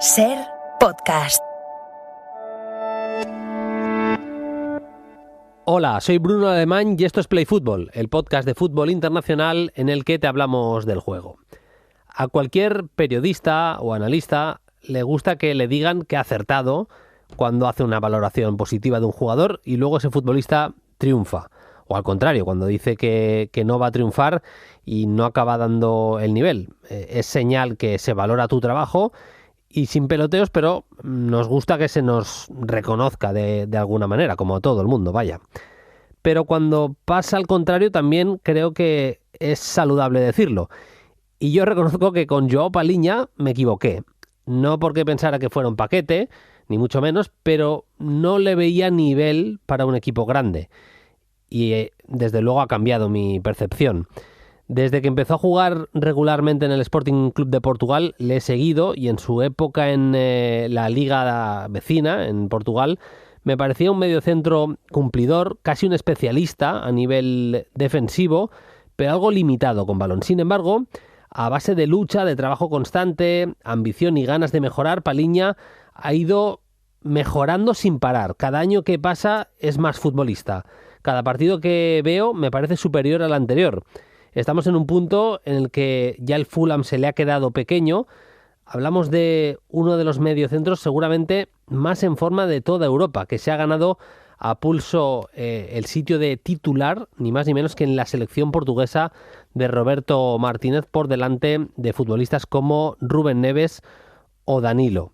Ser podcast. Hola, soy Bruno Alemán y esto es Play Fútbol, el podcast de fútbol internacional en el que te hablamos del juego. A cualquier periodista o analista le gusta que le digan que ha acertado cuando hace una valoración positiva de un jugador y luego ese futbolista triunfa. O al contrario, cuando dice que no va a triunfar y no acaba dando el nivel. Es señal que se valora tu trabajo y sin peloteos, pero nos gusta que se nos reconozca de alguna manera, como a todo el mundo, vaya. Pero cuando pasa al contrario también creo que es saludable decirlo. Y yo reconozco que con Joao Paliña me equivoqué. No porque pensara que fuera un paquete, ni mucho menos, pero no le veía nivel para un equipo grande. Y desde luego ha cambiado mi percepción. Desde que empezó a jugar regularmente en el Sporting Club de Portugal, le he seguido y en su época en la liga vecina, en Portugal, me parecía un mediocentro cumplidor, casi un especialista a nivel defensivo, pero algo limitado con balón. Sin embargo, a base de lucha, de trabajo constante, ambición y ganas de mejorar, Paliña ha ido mejorando sin parar. Cada año que pasa es más futbolista. Cada partido que veo me parece superior al anterior. Estamos en un punto en el que ya el Fulham se le ha quedado pequeño. Hablamos de uno de los mediocentros seguramente más en forma de toda Europa, que se ha ganado a pulso el sitio de titular, ni más ni menos que en la selección portuguesa de Roberto Martínez, por delante de futbolistas como Rúben Neves o Danilo.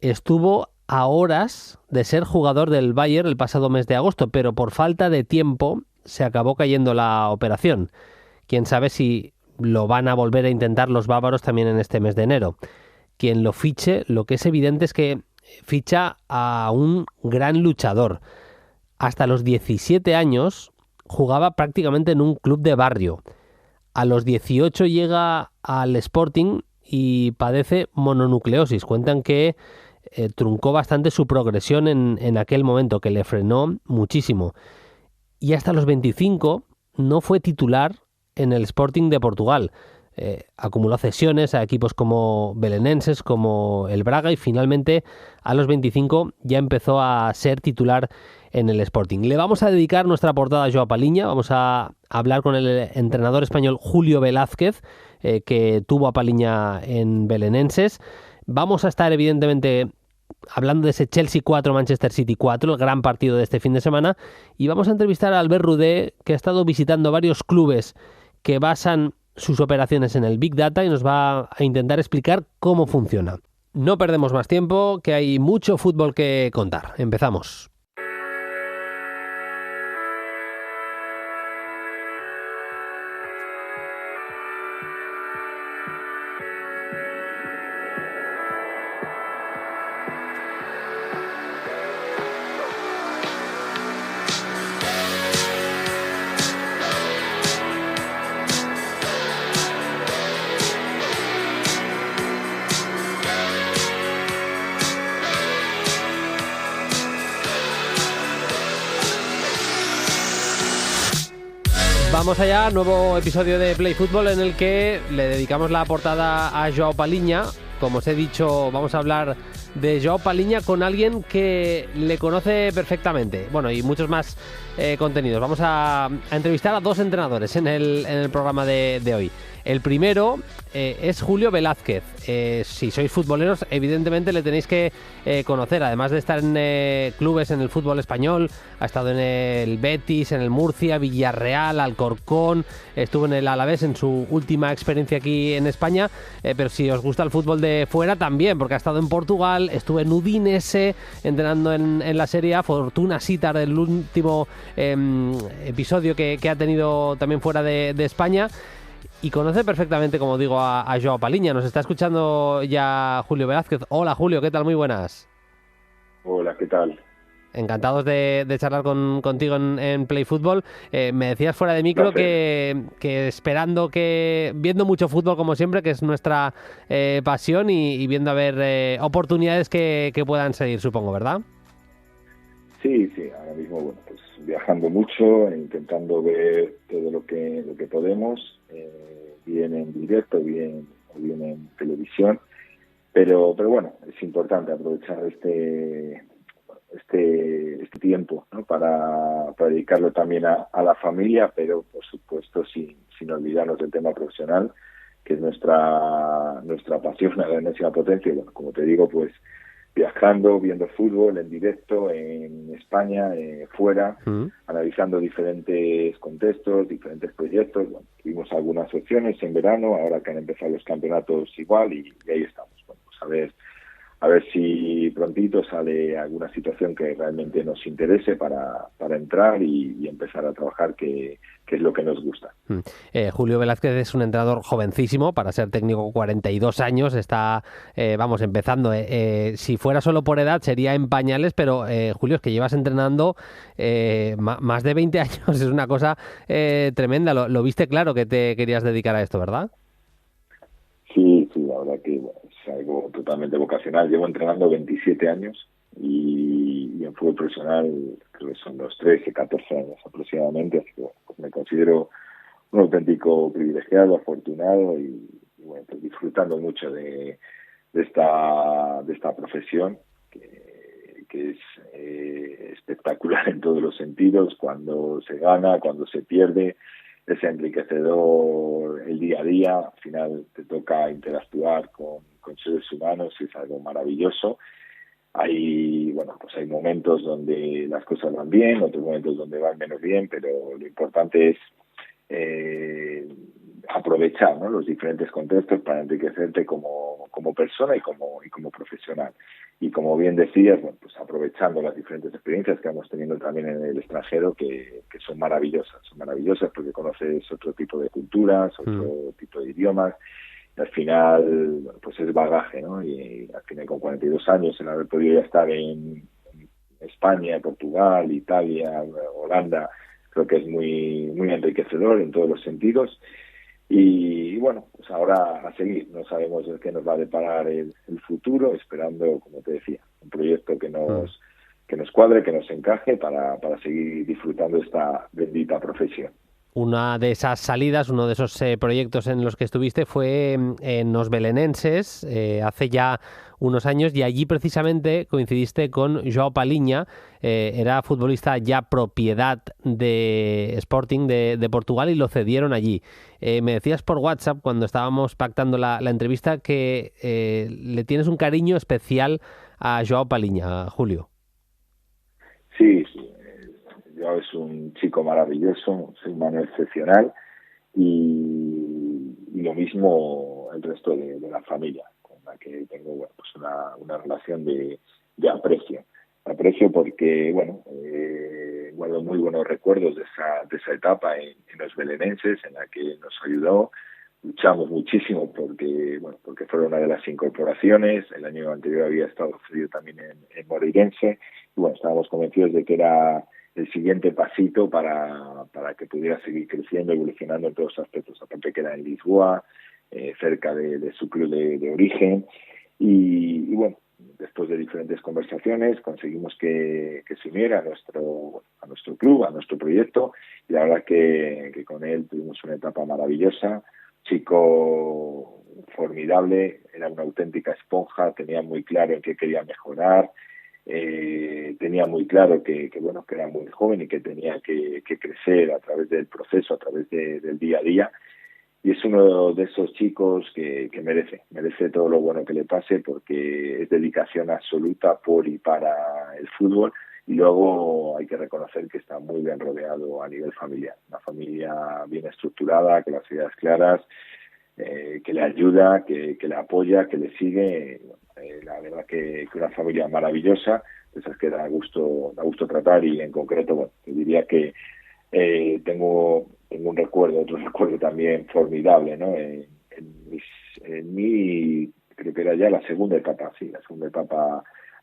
Estuvo a horas de ser jugador del Bayern el pasado mes de agosto, pero por falta de tiempo se acabó cayendo la operación. Quién sabe si lo van a volver a intentar los bávaros también en este mes de enero. Quien lo fiche, lo que es evidente es que ficha a un gran luchador. Hasta los 17 años jugaba prácticamente en un club de barrio. A los 18 llega al Sporting y padece mononucleosis. Cuentan que truncó bastante su progresión en aquel momento, que le frenó muchísimo. Y hasta los 25 no fue titular en el Sporting de Portugal. Acumuló cesiones a equipos como belenenses, como el Braga, y finalmente a los 25 ya empezó a ser titular en el Sporting. Le vamos a dedicar nuestra portada a Joao Paliña. Vamos a hablar con el entrenador español Julio Velázquez, que tuvo a Paliña en belenenses. Vamos a estar evidentemente hablando de ese Chelsea 4, Manchester City 4, el gran partido de este fin de semana, y vamos a entrevistar a Albert Rudé, que ha estado visitando varios clubes que basan sus operaciones en el Big Data y nos va a intentar explicar cómo funciona. No perdemos más tiempo, que hay mucho fútbol que contar. Empezamos. Vamos allá, nuevo episodio de Play Fútbol en el que le dedicamos la portada a Joao Paliña. Como os he dicho, vamos a hablar de Joao Paliña con alguien que le conoce perfectamente. Bueno, y muchos más contenidos. Vamos a entrevistar a dos entrenadores en el programa de hoy. El primero es Julio Velázquez. Si sois futboleros, evidentemente le tenéis que conocer. Además de estar en clubes en el fútbol español, ha estado en el Betis, en el Murcia, Villarreal, Alcorcón, estuvo en el Alavés en su última experiencia aquí en España, pero si os gusta el fútbol de fuera también, porque ha estado en Portugal, estuvo en Udinese entrenando en la Serie A, Fortuna Sittard, el último episodio que ha tenido también fuera de España. Y conoce perfectamente, como digo, a Joao Paliña. Nos está escuchando ya Julio Velázquez. Hola Julio, ¿qué tal? Muy buenas. Hola, ¿qué tal? Encantados de charlar contigo en Play Fútbol. Me decías fuera de micro que esperando, viendo mucho fútbol como siempre, que es nuestra pasión, y viendo a ver oportunidades que puedan seguir, supongo, ¿verdad? Sí, ahora mismo, bueno, pues viajando mucho, intentando ver todo lo que podemos, bien en directo, bien en televisión, Pero bueno, es importante aprovechar este tiempo, ¿no? para dedicarlo también a la familia, pero por supuesto sin olvidarnos del tema profesional, que es nuestra pasión a la enésima potencia. Y bueno, como te digo, pues viajando, viendo fútbol en directo en España, fuera, analizando diferentes contextos, diferentes proyectos. Bueno, tuvimos algunas opciones en verano, ahora que han empezado los campeonatos igual, y ahí estamos. Bueno, pues a ver si prontito sale alguna situación que realmente nos interese para entrar y empezar a trabajar, que es lo que nos gusta. Julio Velázquez es un entrenador jovencísimo, para ser técnico, 42 años, está, empezando. Si fuera solo por edad sería en pañales, pero Julio, es que llevas entrenando más de 20 años, es una cosa tremenda. Lo viste claro que te querías dedicar a esto, ¿verdad? Sí, la verdad que bueno, es algo totalmente vocacional. Llevo entrenando 27 años y en fútbol profesional creo que son los 13, 14 años aproximadamente, así que bueno, pues me considero un auténtico privilegiado, afortunado y bueno, pues disfrutando mucho de esta profesión que es espectacular en todos los sentidos, cuando se gana, cuando se pierde. Es enriquecedor el día a día, al final te toca interactuar con seres humanos y es algo maravilloso. Hay momentos donde las cosas van bien, otros momentos donde van menos bien, pero lo importante es aprovechar, ¿no?, los diferentes contextos para enriquecerte como persona y como profesional. Y como bien decías, bueno, pues aprovechando las diferentes experiencias que vamos teniendo también en el extranjero, que son maravillosas porque conoces otro tipo de culturas, otro tipo de idiomas, y al final, bueno, pues es bagaje, ¿no? Y al final, con 42 años, el haber podido ya estar en España, Portugal, Italia, Holanda, creo que es muy enriquecedor en todos los sentidos. Y bueno, pues ahora a seguir. No sabemos qué nos va a deparar el futuro, esperando, como te decía, un proyecto que nos cuadre, que nos encaje para seguir disfrutando de esta bendita profesión. Una de esas salidas, uno de esos proyectos en los que estuviste fue en los Belenenses, hace ya unos años, y allí precisamente coincidiste con Joao Palhinha. Era futbolista ya propiedad de Sporting de Portugal y lo cedieron allí. Me decías por WhatsApp, cuando estábamos pactando la entrevista, que le tienes un cariño especial a Joao Palhinha, Julio. Sí. Joao es un chico maravilloso, un ser humano excepcional, y lo mismo el resto de la familia, con la que tengo, bueno, pues una relación de aprecio. Aprecio porque, bueno, guardo muy buenos recuerdos de esa etapa en los Belenenses, en la que nos ayudó. Luchamos muchísimo porque fueron una de las incorporaciones. El año anterior había estado cedido también en Moreirense, y bueno, estábamos convencidos de que era el siguiente pasito para que pudiera seguir creciendo, evolucionando en todos los aspectos, aparte que era en Lisboa, cerca de su club de origen, y bueno, después de diferentes conversaciones conseguimos que se uniera a nuestro club, a nuestro proyecto, y la verdad que con él tuvimos una etapa maravillosa. Chico formidable, era una auténtica esponja, tenía muy claro en qué quería mejorar, tenía muy claro que era muy joven y que tenía que crecer a través del proceso, a través del día a día, y es uno de esos chicos que merece todo lo bueno que le pase, porque es dedicación absoluta por y para el fútbol. Y luego hay que reconocer que está muy bien rodeado a nivel familiar, una familia bien estructurada, con las ideas claras, que le ayuda, que le apoya, que le sigue. La verdad que una familia maravillosa, esas que da gusto tratar. Y en concreto, bueno, te diría que tengo otro recuerdo también formidable, ¿no? En mi, creo que era ya la segunda etapa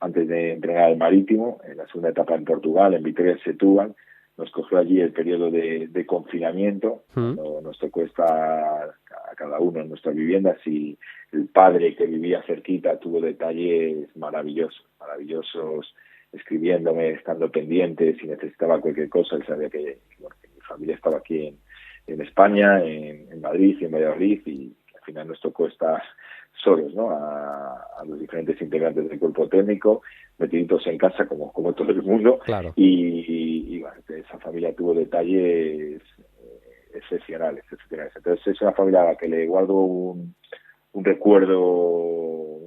antes de entrenar al Marítimo, en la segunda etapa en Portugal, en Vitoria Setúbal. Nos cogió allí el periodo de confinamiento, cuando nos tocó estar a cada uno en nuestras viviendas, y el padre, que vivía cerquita, tuvo detalles maravillosos, escribiéndome, estando pendiente si necesitaba cualquier cosa. Él sabía que mi familia estaba aquí en España, en Madrid y en Valladolid, y al final nos tocó estar solos, ¿no? A los diferentes integrantes del cuerpo técnico, metiditos en casa como todo el mundo. Claro. Y bueno, esa familia tuvo detalles excepcionales. Entonces es una familia a la que le guardo un recuerdo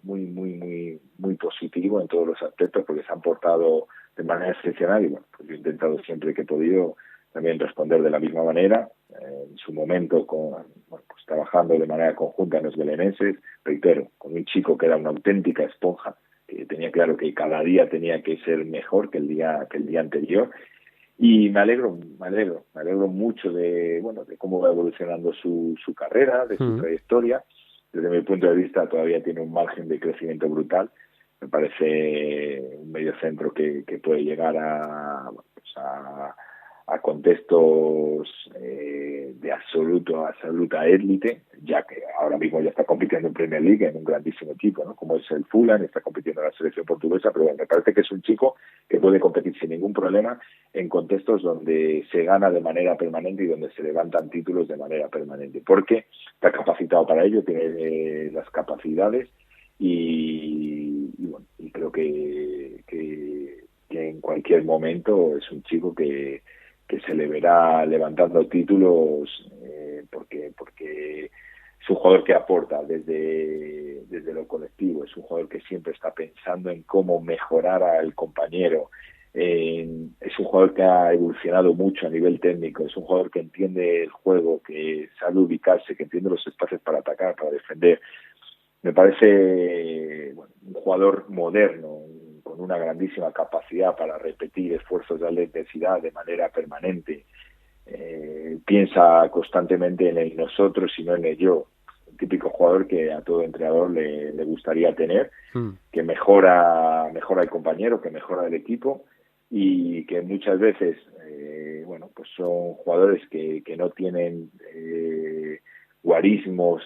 muy positivo en todos los aspectos, porque se han portado de manera excepcional y bueno, pues yo he intentado siempre que he podido también responder de la misma manera. En su momento pues trabajando de manera conjunta en los belenenses, reitero, con un chico que era una auténtica esponja, que tenía claro que cada día tenía que ser mejor que el día anterior. Y me alegro mucho de cómo va evolucionando su carrera, de su trayectoria. Desde mi punto de vista todavía tiene un margen de crecimiento brutal. Me parece un mediocentro que puede llegar a contextos de absoluta élite, ya que ahora mismo ya está compitiendo en Premier League en un grandísimo equipo, ¿no? Como es el Fulham, está compitiendo en la selección portuguesa, pero bueno, me parece que es un chico que puede competir sin ningún problema en contextos donde se gana de manera permanente y donde se levantan títulos de manera permanente, porque está capacitado para ello, tiene las capacidades y creo que en cualquier momento es un chico que se le verá levantando títulos porque es un jugador que aporta desde lo colectivo, es un jugador que siempre está pensando en cómo mejorar al compañero, es un jugador que ha evolucionado mucho a nivel técnico, es un jugador que entiende el juego, que sabe ubicarse, que entiende los espacios para atacar, para defender. Me parece un jugador moderno, con una grandísima capacidad para repetir esfuerzos de alta intensidad de manera permanente. Piensa constantemente en el nosotros y no en el yo. Un típico jugador que a todo entrenador le gustaría tener, que mejora el compañero, que mejora el equipo y que muchas veces pues son jugadores que no tienen guarismos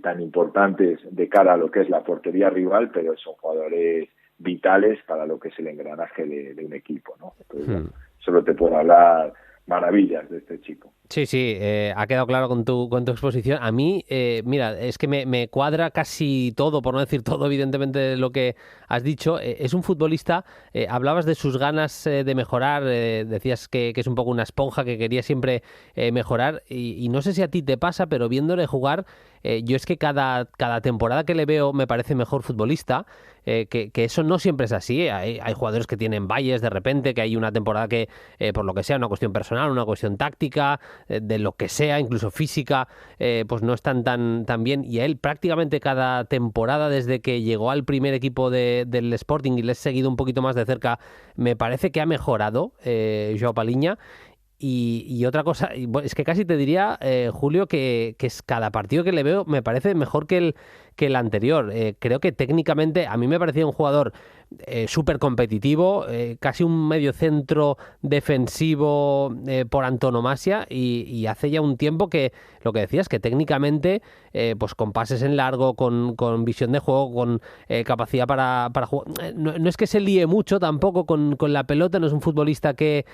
tan importantes de cara a lo que es la portería rival, pero son jugadores vitales para lo que es el engranaje de un equipo, ¿no? Entonces, solo te puedo hablar maravillas de este chico. Sí, ha quedado claro con tu exposición. A mí, mira, es que me cuadra casi todo, por no decir todo, evidentemente, lo que has dicho. Es un futbolista, hablabas de sus ganas de mejorar, decías que es un poco una esponja, que quería siempre mejorar, y no sé si a ti te pasa, pero viéndole jugar, yo es que cada temporada que le veo me parece mejor futbolista, que eso no siempre es así. Hay jugadores que tienen valles de repente, que hay una temporada que, por lo que sea, una cuestión personal, una cuestión táctica, de lo que sea, incluso física, pues no están tan bien. Y a él prácticamente cada temporada, desde que llegó al primer equipo del Sporting y le he seguido un poquito más de cerca, me parece que ha mejorado Joao Palhinha. Y otra cosa, es que casi te diría, Julio, que es cada partido que le veo me parece mejor que el anterior. Creo que técnicamente a mí me parecía un jugador súper competitivo, casi un mediocentro defensivo por antonomasia, y hace ya un tiempo que, lo que decías, que técnicamente, pues con pases en largo, con visión de juego, con capacidad para jugar. No es que se líe mucho tampoco con la pelota, no es un futbolista que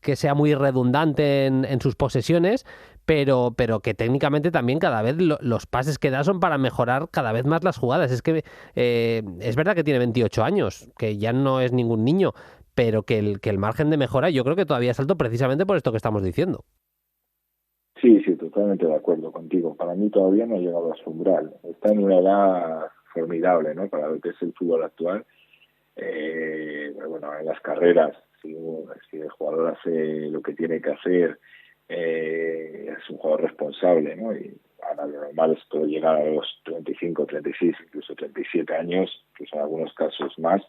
sea muy redundante en sus posesiones, pero que técnicamente también cada vez los pases que da son para mejorar cada vez más las jugadas. Es que es verdad que tiene 28 años, que ya no es ningún niño, pero que el margen de mejora yo creo que todavía es alto precisamente por esto que estamos diciendo. Sí, totalmente de acuerdo contigo. Para mí todavía no ha llegado a su umbral. Está en una edad formidable, ¿no? Para lo que es el fútbol actual. En las carreras, si el jugador hace lo que tiene que hacer, es un jugador responsable, ¿no? Y ahora lo normal es todo llegar a los 35, 36, incluso 37 años, que son algunos casos más.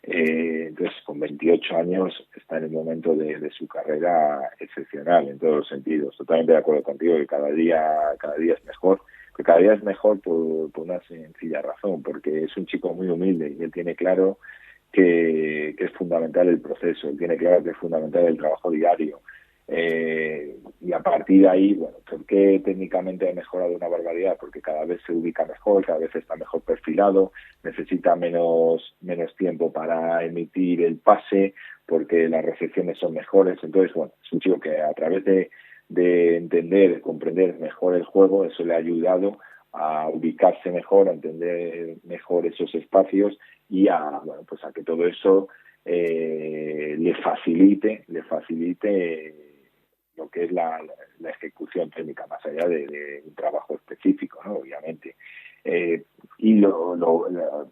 Entonces, con 28 años está en el momento de su carrera excepcional en todos los sentidos. Totalmente de acuerdo contigo que cada día es mejor. Que cada día es mejor por una sencilla razón, porque es un chico muy humilde y él tiene claro que es fundamental el proceso, él tiene claro que es fundamental el trabajo diario. Y a partir de ahí, ¿por qué técnicamente ha mejorado una barbaridad? Porque cada vez se ubica mejor, cada vez está mejor perfilado, necesita menos tiempo para emitir el pase, porque las recepciones son mejores. Entonces, es un chico que a través de de entender, comprender mejor el juego, eso le ha ayudado a ubicarse mejor, a entender mejor esos espacios y a, bueno, pues a que todo eso le facilite lo que es la ejecución técnica, más allá de un trabajo específico, ¿no? Obviamente. Y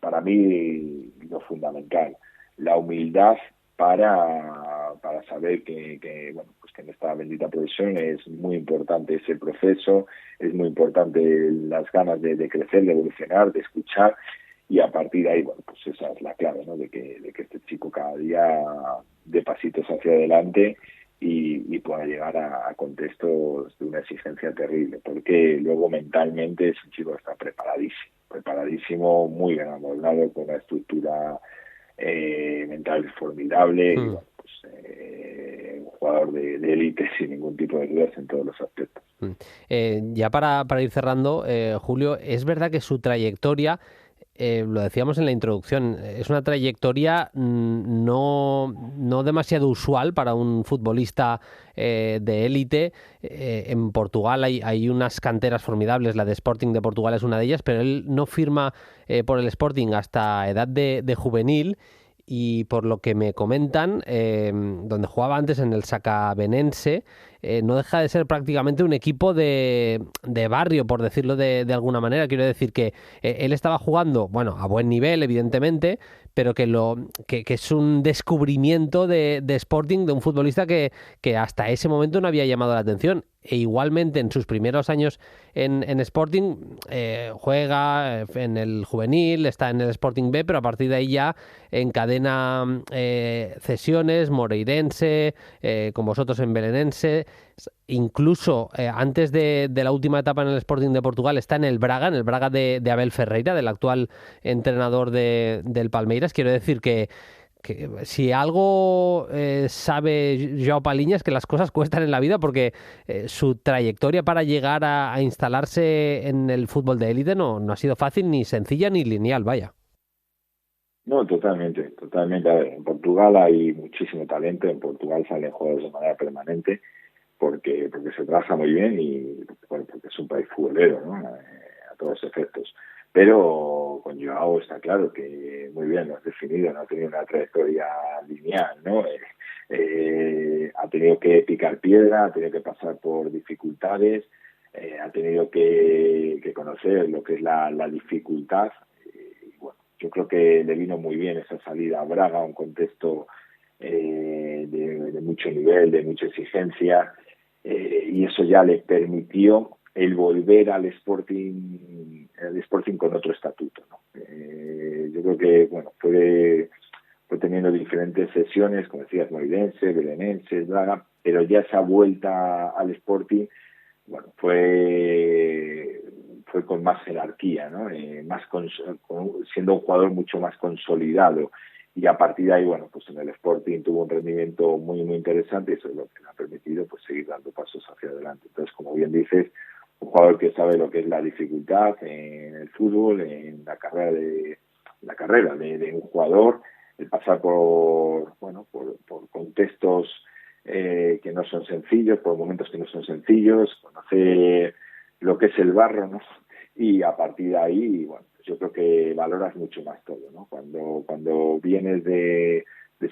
para mí lo fundamental, la humildad para saber que bueno, pues que en esta bendita profesión es muy importante ese proceso, es muy importante las ganas de crecer, de evolucionar, de escuchar, y a partir de ahí, bueno, pues esa es la clave, ¿no? De que este chico cada día dé pasitos hacia adelante y pueda llegar a contextos de una exigencia terrible, porque luego mentalmente es un chico que está preparadísimo, muy bien amoldado, con una estructura mental formidable, y bueno, pues un jugador de élite sin ningún tipo de dudas en todos los aspectos. Ya para ir cerrando, Julio, es verdad que su trayectoria, lo decíamos en la introducción, es una trayectoria no demasiado usual para un futbolista de élite. En Portugal hay unas canteras formidables, la de Sporting de Portugal es una de ellas, pero él no firma por el Sporting hasta edad de juvenil. Y por lo que me comentan, donde jugaba antes en el Sacabenense, no deja de ser prácticamente un equipo de barrio, por decirlo de alguna manera. Quiero decir que él estaba jugando, bueno, a buen nivel, evidentemente, pero que es un descubrimiento de Sporting, de un futbolista que hasta ese momento no había llamado la atención. E igualmente en sus primeros años en Sporting juega en el juvenil, está en el Sporting B, pero a partir de ahí ya encadena cesiones, Moreirense, con vosotros en Belenense. Incluso antes de la última etapa en el Sporting de Portugal está en el Braga de Abel Ferreira, del actual entrenador del Palmeiras. Quiero decir que si algo sabe Joao Palhinha es que las cosas cuestan en la vida, porque su trayectoria para llegar a instalarse en el fútbol de élite no ha sido fácil, ni sencilla, ni lineal, vaya. No, totalmente. A ver, en Portugal hay muchísimo talento, en Portugal salen jugadores de manera permanente, porque se trabaja muy bien y bueno, porque es un país futbolero, ¿no? A todos efectos. Pero con Joao está claro que muy bien lo has definido, no ha tenido una trayectoria lineal, ¿no? Ha tenido que picar piedra, ha tenido que pasar por dificultades, ha tenido que conocer lo que es la dificultad. Y bueno, yo creo que le vino muy bien esa salida a Braga, un contexto de mucho nivel, de mucha exigencia, y eso ya le permitió el volver al Sporting con otro estatuto, ¿no? Yo creo que bueno, fue teniendo diferentes sesiones, como decías, Moreirense, Belenense, Braga, pero ya esa vuelta al Sporting, bueno, fue con más jerarquía, ¿no? Siendo un jugador mucho más consolidado. Y a partir de ahí, bueno, pues en el Sporting tuvo un rendimiento muy, muy interesante, y eso es lo que le ha permitido pues seguir dando pasos hacia adelante. Entonces, como bien dices, un jugador que sabe lo que es la dificultad en el fútbol, en la carrera de un jugador, el pasar por contextos que no son sencillos, por momentos que no son sencillos, conocer lo que es el barro, ¿no? Y a partir de ahí, bueno, yo creo que valoras mucho más todo, ¿no? Cuando vienes de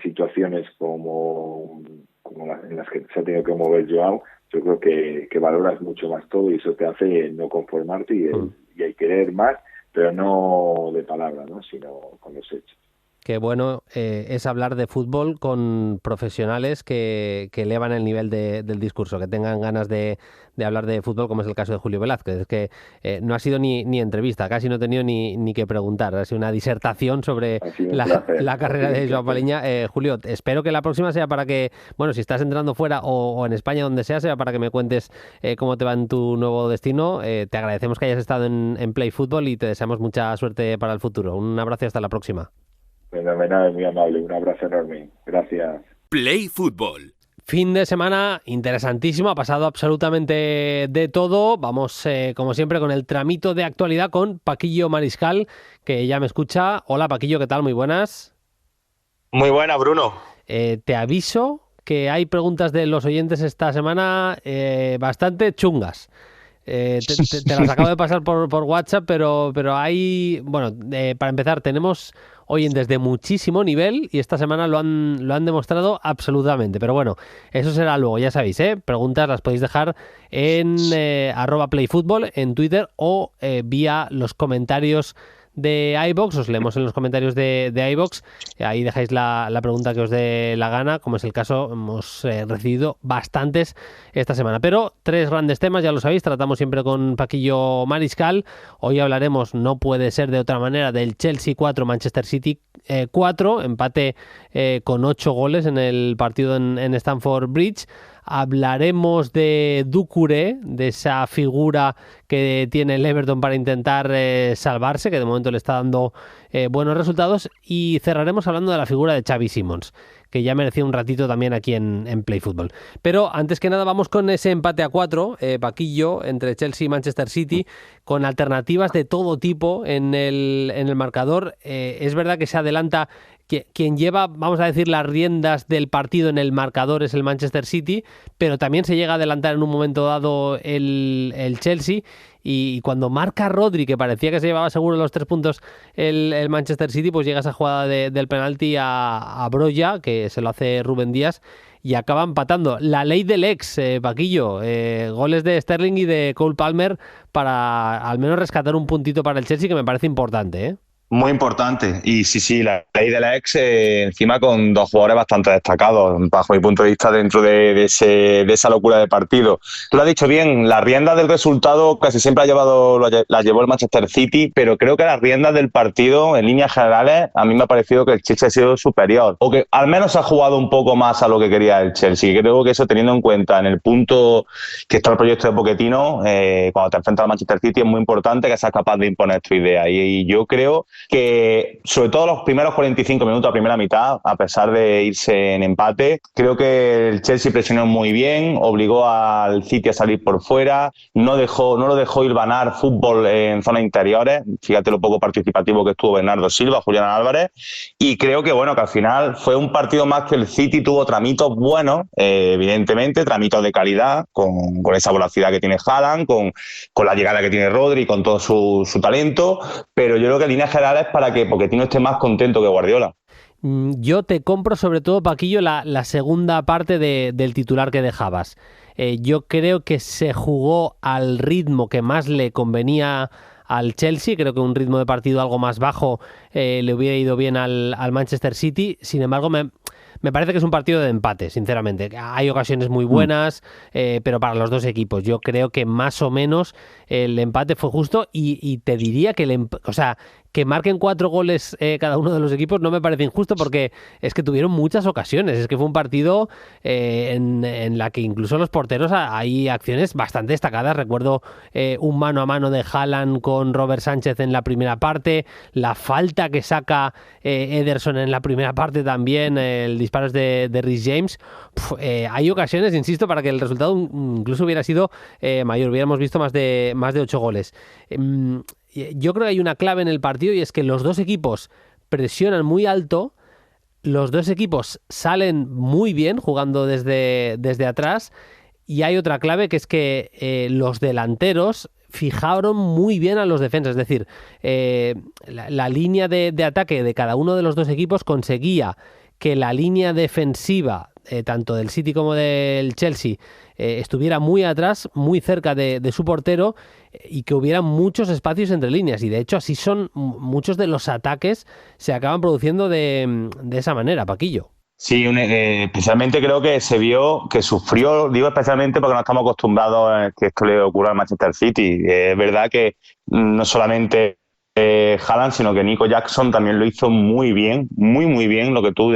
situaciones como en las que se ha tenido que mover Joao, yo creo que valoras mucho más todo, y eso te hace no conformarte y hay querer más, pero no de palabra, ¿no? Sino con los hechos. Qué bueno es hablar de fútbol con profesionales que elevan el nivel del discurso, que tengan ganas de hablar de fútbol, como es el caso de Julio Velázquez. Es que no ha sido ni entrevista, casi no he tenido ni que preguntar. Ha sido una disertación sobre la carrera de Joao Palhinha. Julio, espero que la próxima sea para que, bueno, si estás entrando fuera o en España, donde sea para que me cuentes cómo te va en tu nuevo destino. Te agradecemos que hayas estado en Play Fútbol y te deseamos mucha suerte para el futuro. Un abrazo y hasta la próxima. Fenomenal, muy amable. Un abrazo enorme. Gracias. Play Fútbol. Fin de semana interesantísimo, ha pasado absolutamente de todo. Vamos, como siempre, con el tramito de actualidad con Paquillo Mariscal, que ya me escucha. Hola, Paquillo, ¿qué tal? Muy buenas. Muy buena, Bruno. Te aviso que hay preguntas de los oyentes esta semana bastante chungas. Te las acabo de pasar por WhatsApp, pero hay... Bueno, para empezar, tenemos oyentes de muchísimo nivel y esta semana lo han demostrado absolutamente. Pero bueno, eso será luego, ya sabéis, preguntas las podéis dejar en @playfutbol en Twitter o vía los comentarios de iVoox, os leemos en los comentarios de iVoox, ahí dejáis la pregunta que os dé la gana, como es el caso, hemos recibido bastantes esta semana, pero 3 grandes temas, ya lo sabéis, tratamos siempre con Paquillo Mariscal, hoy hablaremos, no puede ser de otra manera, del Chelsea 4, Manchester City 4, empate con 8 goles en el partido en Stamford Bridge. Hablaremos de Doucouré, de esa figura que tiene el Everton para intentar salvarse, que de momento le está dando buenos resultados, y cerraremos hablando de la figura de Xavi Simons, que ya merecía un ratito también aquí en Play Fútbol. Pero antes que nada vamos con ese empate a 4, Paquillo, entre Chelsea y Manchester City, con alternativas de todo tipo en el marcador. Es verdad que se adelanta, quien lleva, vamos a decir, las riendas del partido en el marcador es el Manchester City, pero también se llega a adelantar en un momento dado el Chelsea, y cuando marca Rodri, que parecía que se llevaba seguro los 3 puntos el Manchester City, pues llega esa jugada del penalti a Broja, que se lo hace Rúben Díaz, y acaba empatando. La ley del ex, Paquillo, goles de Sterling y de Cole Palmer para al menos rescatar un puntito para el Chelsea, que me parece importante, ¿eh? Muy importante, y sí, la ley de la ex, encima con 2 jugadores bastante destacados, bajo mi punto de vista, dentro de esa locura de partido. Tú lo has dicho bien, las riendas del resultado casi siempre las llevó el Manchester City, pero creo que las riendas del partido, en líneas generales, a mí me ha parecido que el Chelsea ha sido superior, o que al menos ha jugado un poco más a lo que quería el Chelsea. Creo que eso, teniendo en cuenta en el punto que está el proyecto de Pochettino, cuando te enfrentas al Manchester City, es muy importante que seas capaz de imponer tu idea, y yo creo que sobre todo los primeros 45 minutos, la primera mitad, a pesar de irse en empate, creo que el Chelsea presionó muy bien, obligó al City a salir por fuera, no lo dejó hilvanar fútbol en zonas interiores. Fíjate lo poco participativo que estuvo Bernardo Silva, Julián Álvarez, y creo que bueno, que al final fue un partido más que el City tuvo tramitos buenos, evidentemente, tramitos de calidad, con esa velocidad que tiene Haaland, con la llegada que tiene Rodri, con todo su talento, pero yo creo que en líneas generales para que Pochettino esté más contento que Guardiola. Yo te compro sobre todo, Paquillo, la segunda parte del titular que dejabas. Yo creo que se jugó al ritmo que más le convenía al Chelsea. Creo que un ritmo de partido algo más bajo le hubiera ido bien al Manchester City. Sin embargo, me parece que es un partido de empate, sinceramente. Hay ocasiones muy buenas, pero para los dos equipos. Yo creo que más o menos el empate fue justo, y te diría que que marquen 4 goles cada uno de los equipos no me parece injusto, porque es que tuvieron muchas ocasiones. Es que fue un partido en la que incluso los porteros hay acciones bastante destacadas. Recuerdo un mano a mano de Haaland con Robert Sánchez en la primera parte, la falta que saca Ederson en la primera parte también, el disparo es de Reece James. Hay ocasiones, insisto, para que el resultado incluso hubiera sido mayor, hubiéramos visto más de 8 goles. Yo creo que hay una clave en el partido, y es que los dos equipos presionan muy alto, los dos equipos salen muy bien jugando desde atrás, y hay otra clave, que es que los delanteros fijaron muy bien a los defensas. Es decir, la línea de ataque de cada uno de los dos equipos conseguía que la línea defensiva, tanto del City como del Chelsea, estuviera muy atrás, muy cerca de su portero, y que hubiera muchos espacios entre líneas, y de hecho así son muchos de los ataques, se acaban produciendo de esa manera, Paquillo. Sí, especialmente creo que se vio que sufrió, digo especialmente porque no estamos acostumbrados a que esto le ocurra al Manchester City. Es verdad que no solamente Haaland, sino que Nico Jackson también lo hizo muy bien, muy bien, lo que tú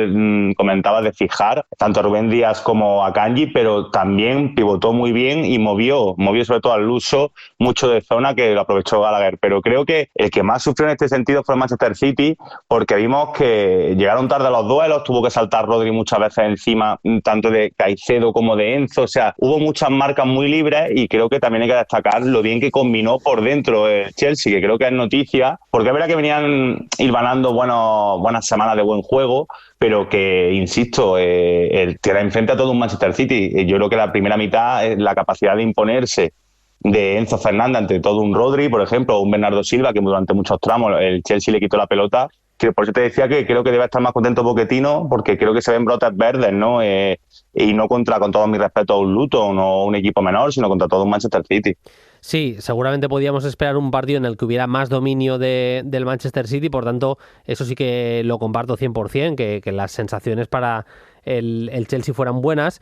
comentabas de fijar tanto a Rubén Díaz como a Kanji, pero también pivotó muy bien y movió sobre todo al Luso mucho de zona, que lo aprovechó Gallagher. Pero creo que el que más sufrió en este sentido fue el Manchester City, porque vimos que llegaron tarde a los duelos, tuvo que saltar Rodri muchas veces encima, tanto de Caicedo como de Enzo, o sea, hubo muchas marcas muy libres, y creo que también hay que destacar lo bien que combinó por dentro el Chelsea, que creo que es noticia Liga, porque es verdad que venían hilvanando buenas semanas de buen juego, pero que, insisto, tiene enfrente a todo un Manchester City. Yo creo que la primera mitad es la capacidad de imponerse de Enzo Fernández ante todo un Rodri, por ejemplo, o un Bernardo Silva, que durante muchos tramos el Chelsea le quitó la pelota. Que por eso te decía que creo que debe estar más contento Pochettino, porque creo que se ven brotes verdes, ¿no? Y no con todo mi respeto a un Luton o un equipo menor, sino contra todo un Manchester City. Sí, seguramente podíamos esperar un partido en el que hubiera más dominio del Manchester City, por tanto, eso sí que lo comparto 100%, que las sensaciones para el Chelsea fueran buenas.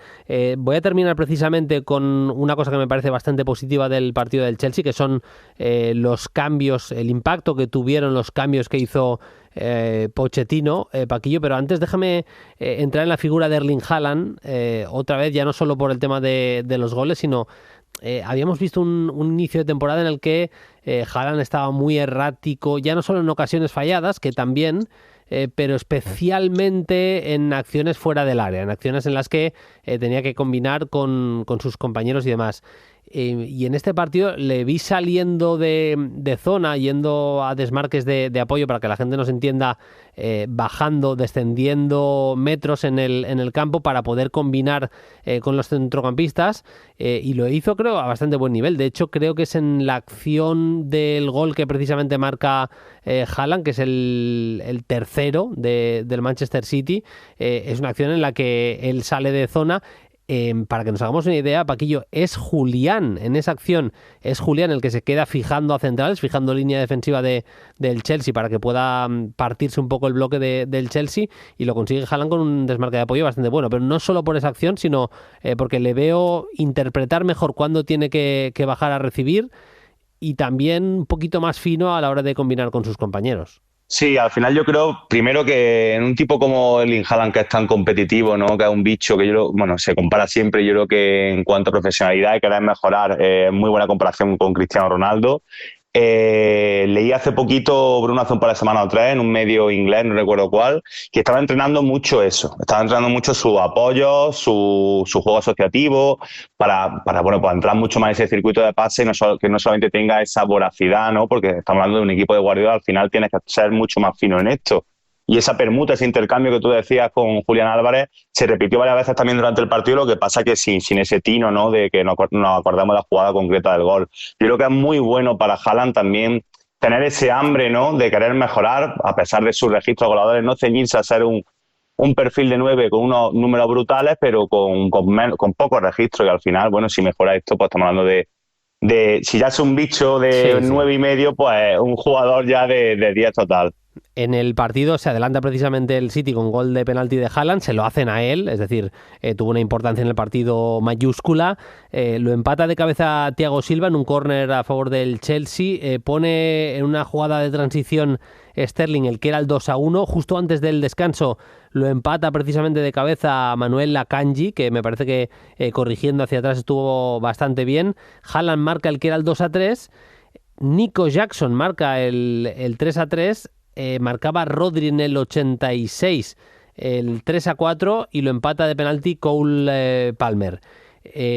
Voy a terminar precisamente con una cosa que me parece bastante positiva del partido del Chelsea, que son los cambios, el impacto que tuvieron los cambios que hizo Pochettino, Paquillo, pero antes déjame entrar en la figura de Erling Haaland, otra vez, ya no solo por el tema de los goles, sino habíamos visto un inicio de temporada en el que Haaland estaba muy errático, ya no solo en ocasiones falladas, que también, pero especialmente en acciones fuera del área, en acciones en las que tenía que combinar con sus compañeros y demás. Y en este partido le vi saliendo de zona, yendo a desmarques de apoyo, para que la gente nos entienda, bajando, descendiendo metros en el campo para poder combinar con los centrocampistas, y lo hizo, creo, a bastante buen nivel. De hecho, creo que es en la acción del gol que precisamente marca Haaland, que es el tercero del Manchester City. Es una acción en la que él sale de zona. Para que nos hagamos una idea, Paquillo, es Julián, en esa acción, es Julián el que se queda fijando a centrales, fijando línea defensiva del Chelsea para que pueda partirse un poco el bloque del Chelsea, y lo consigue Haaland con un desmarque de apoyo bastante bueno, pero no solo por esa acción, sino porque le veo interpretar mejor cuándo tiene que bajar a recibir, y también un poquito más fino a la hora de combinar con sus compañeros. Sí, al final yo creo, primero, que en un tipo como Erling Haaland, que es tan competitivo, ¿no? Que es un bicho que se compara siempre. Yo creo que en cuanto a profesionalidad y querer mejorar, muy buena comparación con Cristiano Ronaldo. Leí hace poquito, Bruno, hace un par de semanas o tres, en un medio inglés, no recuerdo cuál, que estaba entrenando mucho eso. Estaba entrenando mucho su apoyo, su juego asociativo, para entrar mucho más en ese circuito de pase, y que no solamente tenga esa voracidad, ¿no? Porque estamos hablando de un equipo de Guardiola, al final tienes que ser mucho más fino en esto. Y esa permuta, ese intercambio que tú decías con Julián Álvarez, se repitió varias veces también durante el partido, lo que pasa que sin ese tino, ¿no? De que nos acordamos de la jugada concreta del gol. Yo creo que es muy bueno para Haaland también tener ese hambre, ¿no? De querer mejorar, a pesar de sus registros goleadores, no ceñirse a ser un perfil de 9 con unos números brutales, pero con pocos registros, y al final, bueno, si mejora esto, pues estamos hablando de si ya es un bicho de 9,5, pues un jugador ya de 10 total. En el partido se adelanta precisamente el City con gol de penalti de Haaland, se lo hacen a él, es decir, tuvo una importancia en el partido mayúscula. Lo empata de cabeza Thiago Silva en un córner a favor del Chelsea, pone en una jugada de transición Sterling el que era el 2-1, justo antes del descanso lo empata precisamente de cabeza Manuel Akanji, que me parece que corrigiendo hacia atrás estuvo bastante bien. Haaland marca el que era el 2-3, Nico Jackson marca el 3-3, marcaba Rodri en el 86 el 3-4, y lo empata de penalti Cole Palmer.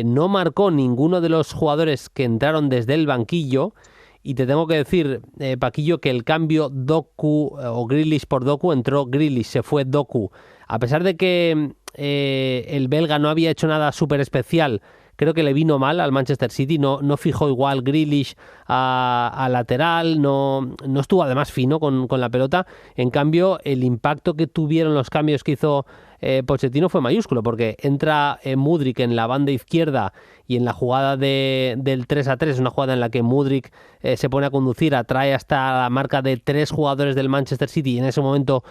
No marcó ninguno de los jugadores que entraron desde el banquillo, y te tengo que decir, Paquillo, que el cambio Doku o Grealish por Doku, entró Grealish, se fue Doku. A pesar de que el belga no había hecho nada súper especial, creo que le vino mal al Manchester City, no fijó igual Grealish a lateral, no estuvo además fino con la pelota. En cambio, el impacto que tuvieron los cambios que hizo Pochettino fue mayúsculo, porque entra Mudryk en la banda izquierda, y en la jugada del 3-3, una jugada en la que Mudryk se pone a conducir, atrae hasta la marca de 3 jugadores del Manchester City, y en ese momento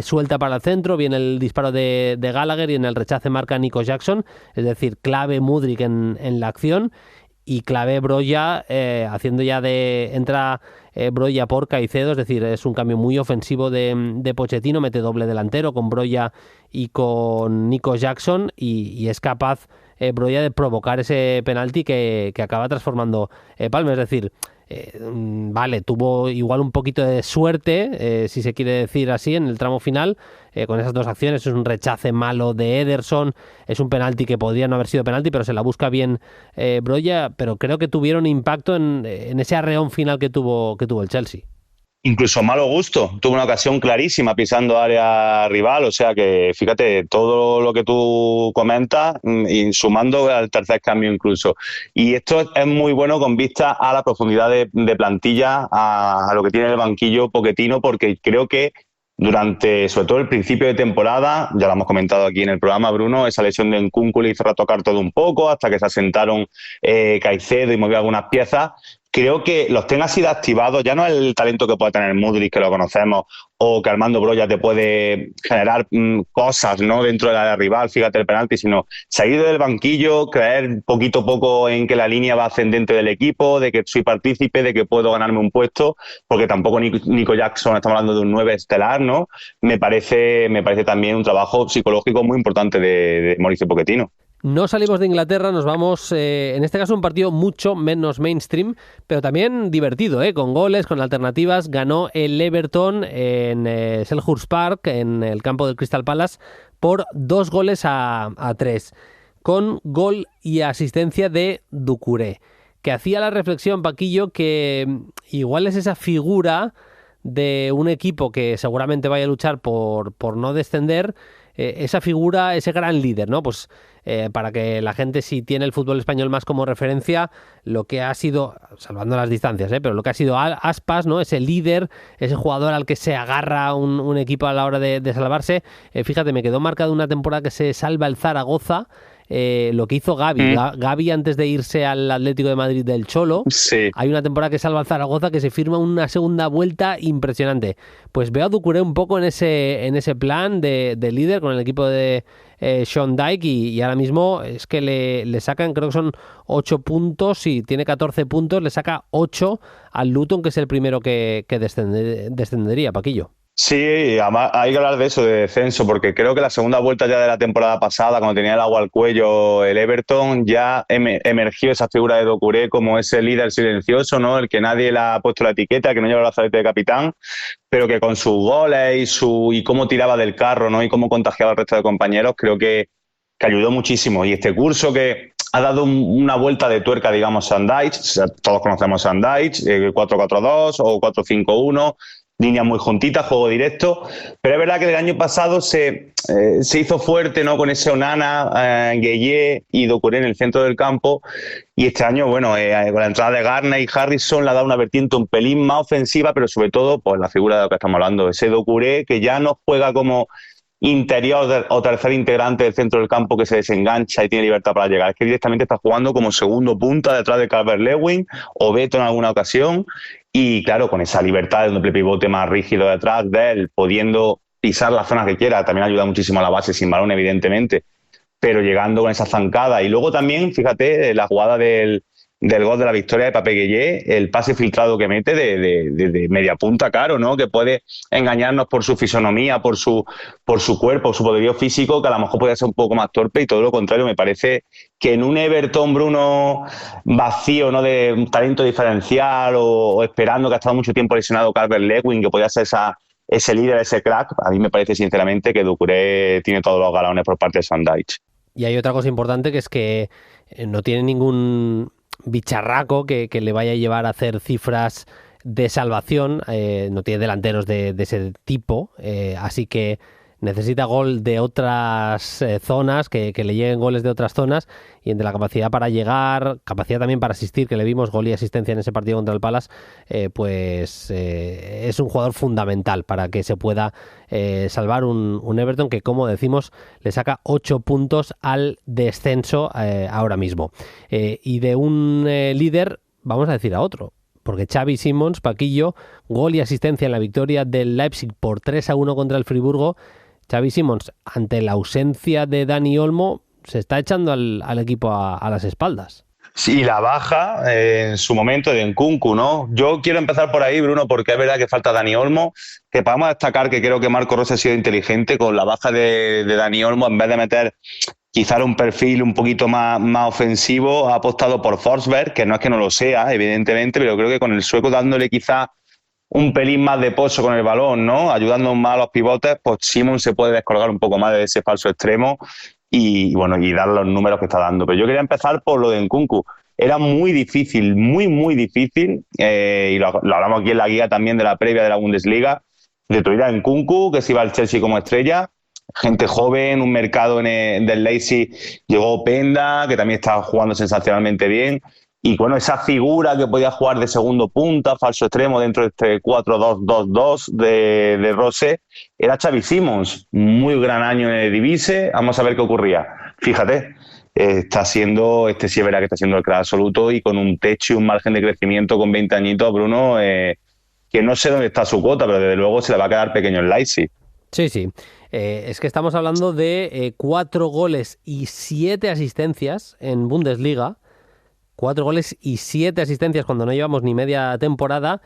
suelta para el centro, viene el disparo de Gallagher, y en el rechace marca Nico Jackson, es decir, clave Mudryk en la acción, y clave Broja, haciendo ya entra Broja por Caicedo, es decir, es un cambio muy ofensivo de Pochettino, mete doble delantero con Broja y con Nico Jackson, y es capaz Broja de provocar ese penalti que acaba transformando Palmer, es decir, vale, tuvo igual un poquito de suerte, si se quiere decir así, en el tramo final, con esas dos acciones. Es un rechace malo de Ederson, es un penalti que podría no haber sido penalti, pero se la busca bien Broja, pero creo que tuvieron impacto en ese arreón final que tuvo el Chelsea. incluso malo gusto. Tuvo una ocasión clarísima pisando área rival, o sea que fíjate, todo lo que tú comentas y sumando al tercer cambio incluso. Y esto es muy bueno con vista a la profundidad de plantilla, a lo que tiene el banquillo Pochettino, porque creo que durante, sobre todo el principio de temporada, ya lo hemos comentado aquí en el programa, Bruno, esa lesión de Nkunku le hizo retocar todo un poco hasta que se asentaron Caicedo y movió algunas piezas. Creo que los tenga así de activados, ya no es el talento que puede tener Mudryk, que lo conocemos, o que Armando Broja te puede generar cosas, ¿no?, dentro de la rival, fíjate el penalti, sino salir del banquillo, creer poquito a poco en que la línea va ascendente del equipo, de que soy partícipe, de que puedo ganarme un puesto, porque tampoco Nico Jackson, estamos hablando de un 9 estelar, ¿no? Me parece también un trabajo psicológico muy importante de Mauricio Pochettino. No salimos de Inglaterra, nos vamos, en este caso un partido mucho menos mainstream, pero también divertido, con goles, con alternativas. Ganó el Everton en Selhurst Park, en el campo del Crystal Palace, por 2-3, con gol y asistencia de Doucouré, que hacía la reflexión, Paquillo, que igual es esa figura de un equipo que seguramente vaya a luchar por no descender, esa figura, ese gran líder, ¿no? Pues para que la gente, si tiene el fútbol español más como referencia, lo que ha sido, salvando las distancias, pero lo que ha sido Aspas, ¿no? Ese líder, ese jugador al que se agarra un equipo a la hora de salvarse. Fíjate, me quedó marcado una temporada que se salva el Zaragoza, lo que hizo Gavi. Gavi antes de irse al Atlético de Madrid del Cholo. Sí. Hay una temporada que salva al Zaragoza que se firma una segunda vuelta impresionante. Pues veo a Doucouré un poco en ese plan de líder con el equipo de Sean Dyche y ahora mismo es que le sacan, creo que son 8 puntos y tiene 14 puntos, le saca 8 al Luton, que es el primero que descendería, Paquillo. Sí, además hay que hablar de eso, de descenso, porque creo que la segunda vuelta ya de la temporada pasada, cuando tenía el agua al cuello el Everton, ya emergió esa figura de Doucouré como ese líder silencioso, ¿no? El que nadie le ha puesto la etiqueta, que no lleva el brazalete de capitán, pero que con sus goles y cómo tiraba del carro, ¿no?, y cómo contagiaba al resto de compañeros, creo que ayudó muchísimo. Y este curso que ha dado una vuelta de tuerca, digamos, a Dyche, o sea, todos conocemos a Dyche, 4-4-2 o 4-5-1, líneas muy juntitas, juego directo, pero es verdad que el año pasado se hizo fuerte, ¿no?, con ese Onana, Gueye y Doucouré en el centro del campo, y este año, bueno, con la entrada de Garner y Harrison le ha dado una vertiente un pelín más ofensiva, pero sobre todo, pues la figura de lo que estamos hablando, ese Doucouré que ya no juega como interior o tercer integrante del centro del campo que se desengancha y tiene libertad para llegar, es que directamente está jugando como segundo punta detrás de Calvert-Lewin o Beto en alguna ocasión. Y claro, con esa libertad de un doble pivote más rígido detrás de él, pudiendo pisar las zonas que quiera, también ayuda muchísimo a la base sin balón, evidentemente, pero llegando con esa zancada. Y luego también, fíjate, la jugada del gol de la victoria de Pape Gueye, el pase filtrado que mete de media punta, Caro, ¿no?, que puede engañarnos por su fisonomía, por su cuerpo, su poderío físico, que a lo mejor puede ser un poco más torpe, y todo lo contrario, me parece que en un Everton, Bruno, vacío, ¿no?, de un talento diferencial o esperando, que ha estado mucho tiempo lesionado Calvert-Lewin, que podía ser ese líder, ese crack, a mí me parece sinceramente que Doucouré tiene todos los galones por parte de Sean Dyche. Y hay otra cosa importante, que es que no tiene ningún bicharraco que le vaya a llevar a hacer cifras de salvación, no tiene delanteros de ese tipo, así que necesita gol de otras zonas, que le lleguen goles de otras zonas, y entre la capacidad para llegar, capacidad también para asistir, que le vimos gol y asistencia en ese partido contra el Palace, es un jugador fundamental para que se pueda salvar un Everton que, como decimos, le saca 8 puntos al descenso ahora mismo. Y de un líder vamos a decir a otro, porque Xavi Simons, Paquillo, gol y asistencia en la victoria del Leipzig por 3-1 contra el Friburgo. Xavi Simons, ante la ausencia de Dani Olmo, se está echando al equipo a las espaldas. Sí, la baja en su momento de Nkunku, ¿no? Yo quiero empezar por ahí, Bruno, porque es verdad que falta Dani Olmo, que podemos destacar que creo que Marco Rossi ha sido inteligente con la baja de Dani Olmo. En vez de meter quizá un perfil un poquito más ofensivo, ha apostado por Forsberg, que no es que no lo sea, evidentemente, pero creo que con el sueco dándole quizá un pelín más de pozo con el balón, ¿no?, ayudando más a los pivotes, pues Simon se puede descolgar un poco más de ese falso extremo y dar los números que está dando. Pero yo quería empezar por lo de Nkunku. era muy difícil, muy difícil, y lo hablamos aquí en la guía también de la previa de la Bundesliga, de Tuida en Nkunku, que se iba al Chelsea como estrella, gente joven, un mercado del Leipzig, llegó Penda, que también estaba jugando sensacionalmente bien, y bueno, esa figura que podía jugar de segundo punta, falso extremo, dentro de este 4-2-2-2 de Rose, era Xavi Simons. Muy gran año en el Eredivisie. Vamos a ver qué ocurría. Fíjate, está siendo, sí es verdad que está siendo el crack absoluto, y con un techo y un margen de crecimiento con 20 añitos, Bruno, que no sé dónde está su cuota, pero desde luego se le va a quedar pequeño el Leipzig. Sí. Es que estamos hablando de 4 goles y 7 asistencias en Bundesliga. 4 goles y 7 asistencias cuando no llevamos ni media temporada,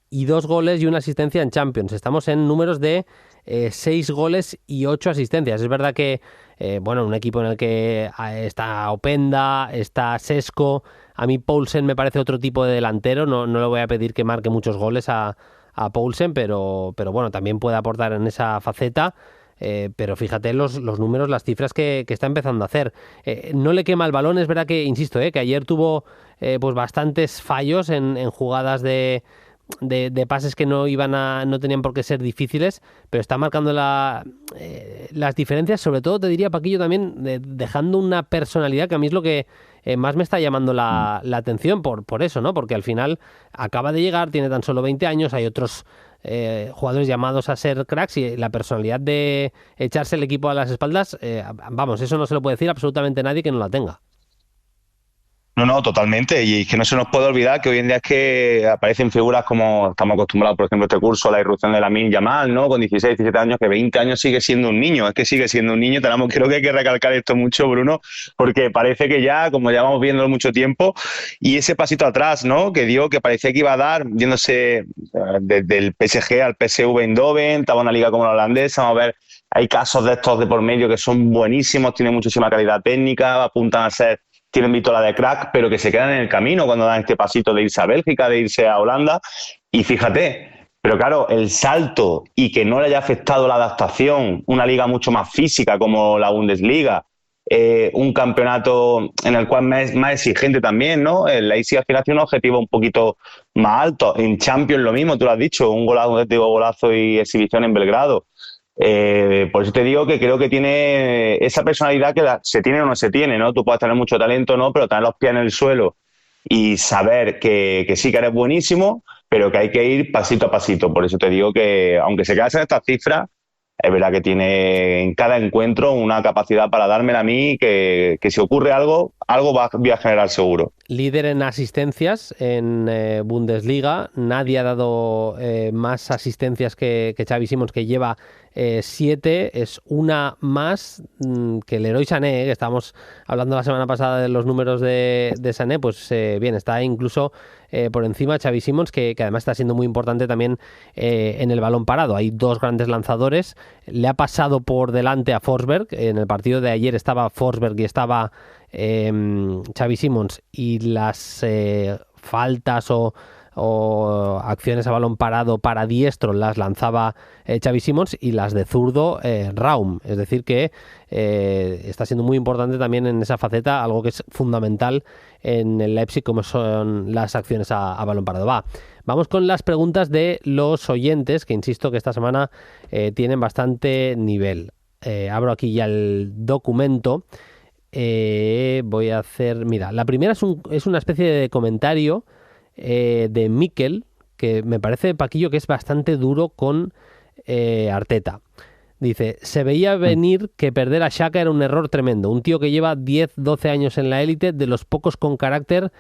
y 2 goles y 1 asistencia en Champions. Estamos en números de 6 goles y 8 asistencias. Es verdad que, un equipo en el que está Openda, está Sesko. A mí Poulsen me parece otro tipo de delantero. No le voy a pedir que marque muchos goles a Poulsen, pero bueno, también puede aportar en esa faceta. Pero fíjate los números, las cifras que está empezando a hacer. No le quema el balón, es verdad que, insisto, que ayer tuvo pues bastantes fallos en jugadas de pases que no tenían por qué ser difíciles, pero está marcando las diferencias. Sobre todo, te diría, Paquillo, también dejando una personalidad que a mí es lo que más me está llamando la atención por eso, ¿no? Porque al final acaba de llegar, tiene tan solo 20 años, hay otros jugadores llamados a ser cracks, y la personalidad de echarse el equipo a las espaldas, eso no se lo puede decir absolutamente nadie que no la tenga. No, totalmente. Y es que no se nos puede olvidar que hoy en día es que aparecen figuras como estamos acostumbrados, por ejemplo, este curso, la irrupción de Lamine Yamal, ¿no? Con 16, 17 años, que 20 años sigue siendo un niño. Es que sigue siendo un niño. Creo que hay que recalcar esto mucho, Bruno, porque parece que ya, como ya vamos viendo mucho tiempo, y ese pasito atrás, ¿no? Que dio, que parecía que iba a dar, yéndose desde el PSG al PSV Eindhoven, estaba en una liga como la holandesa. Vamos a ver, hay casos de estos de por medio que son buenísimos, tienen muchísima calidad técnica, apuntan a ser, tienen vitola de crack, pero que se quedan en el camino cuando dan este pasito de irse a Bélgica, de irse a Holanda. Y fíjate, pero claro, el salto, y que no le haya afectado la adaptación, una liga mucho más física como la Bundesliga, un campeonato en el cual es más exigente también, ¿no? El Leipzig al final tiene un objetivo un poquito más alto. En Champions lo mismo, tú lo has dicho, un golazo y exhibición en Belgrado. Por eso te digo que creo que tiene esa personalidad que se tiene o no se tiene, ¿no? Tú puedes tener mucho talento, ¿no? Pero tener los pies en el suelo y saber que sí que eres buenísimo, pero que hay que ir pasito a pasito. Por eso te digo que, aunque se quedasen estas cifras, es verdad que tiene en cada encuentro una capacidad para dármela a mí, que si ocurre algo voy a generar seguro. Líder en asistencias en Bundesliga. Nadie ha dado más asistencias que Xavi Simons, que lleva 7. Es una más que Leroy Sané, que estábamos hablando la semana pasada de los números de Sané. Pues bien, está incluso por encima Xavi Simons, que además está siendo muy importante también en el balón parado. Hay 2 grandes lanzadores. Le ha pasado por delante a Forsberg. En el partido de ayer estaba Forsberg y estaba Xavi Simons, y las faltas o acciones a balón parado para diestro las lanzaba Xavi Simons, y las de zurdo Raum. Es decir que está siendo muy importante también en esa faceta, algo que es fundamental en el Leipzig, como son las acciones a balón parado. Vamos con las preguntas de los oyentes, que insisto que esta semana tienen bastante nivel. Abro aquí ya el documento. Voy a hacer... Mira, la primera es una especie de comentario de Mikel, que me parece, Paquillo, que es bastante duro con Arteta. Dice: se veía venir que perder a Xhaka era un error tremendo. Un tío que lleva 10-12 años en la élite, de los pocos con carácter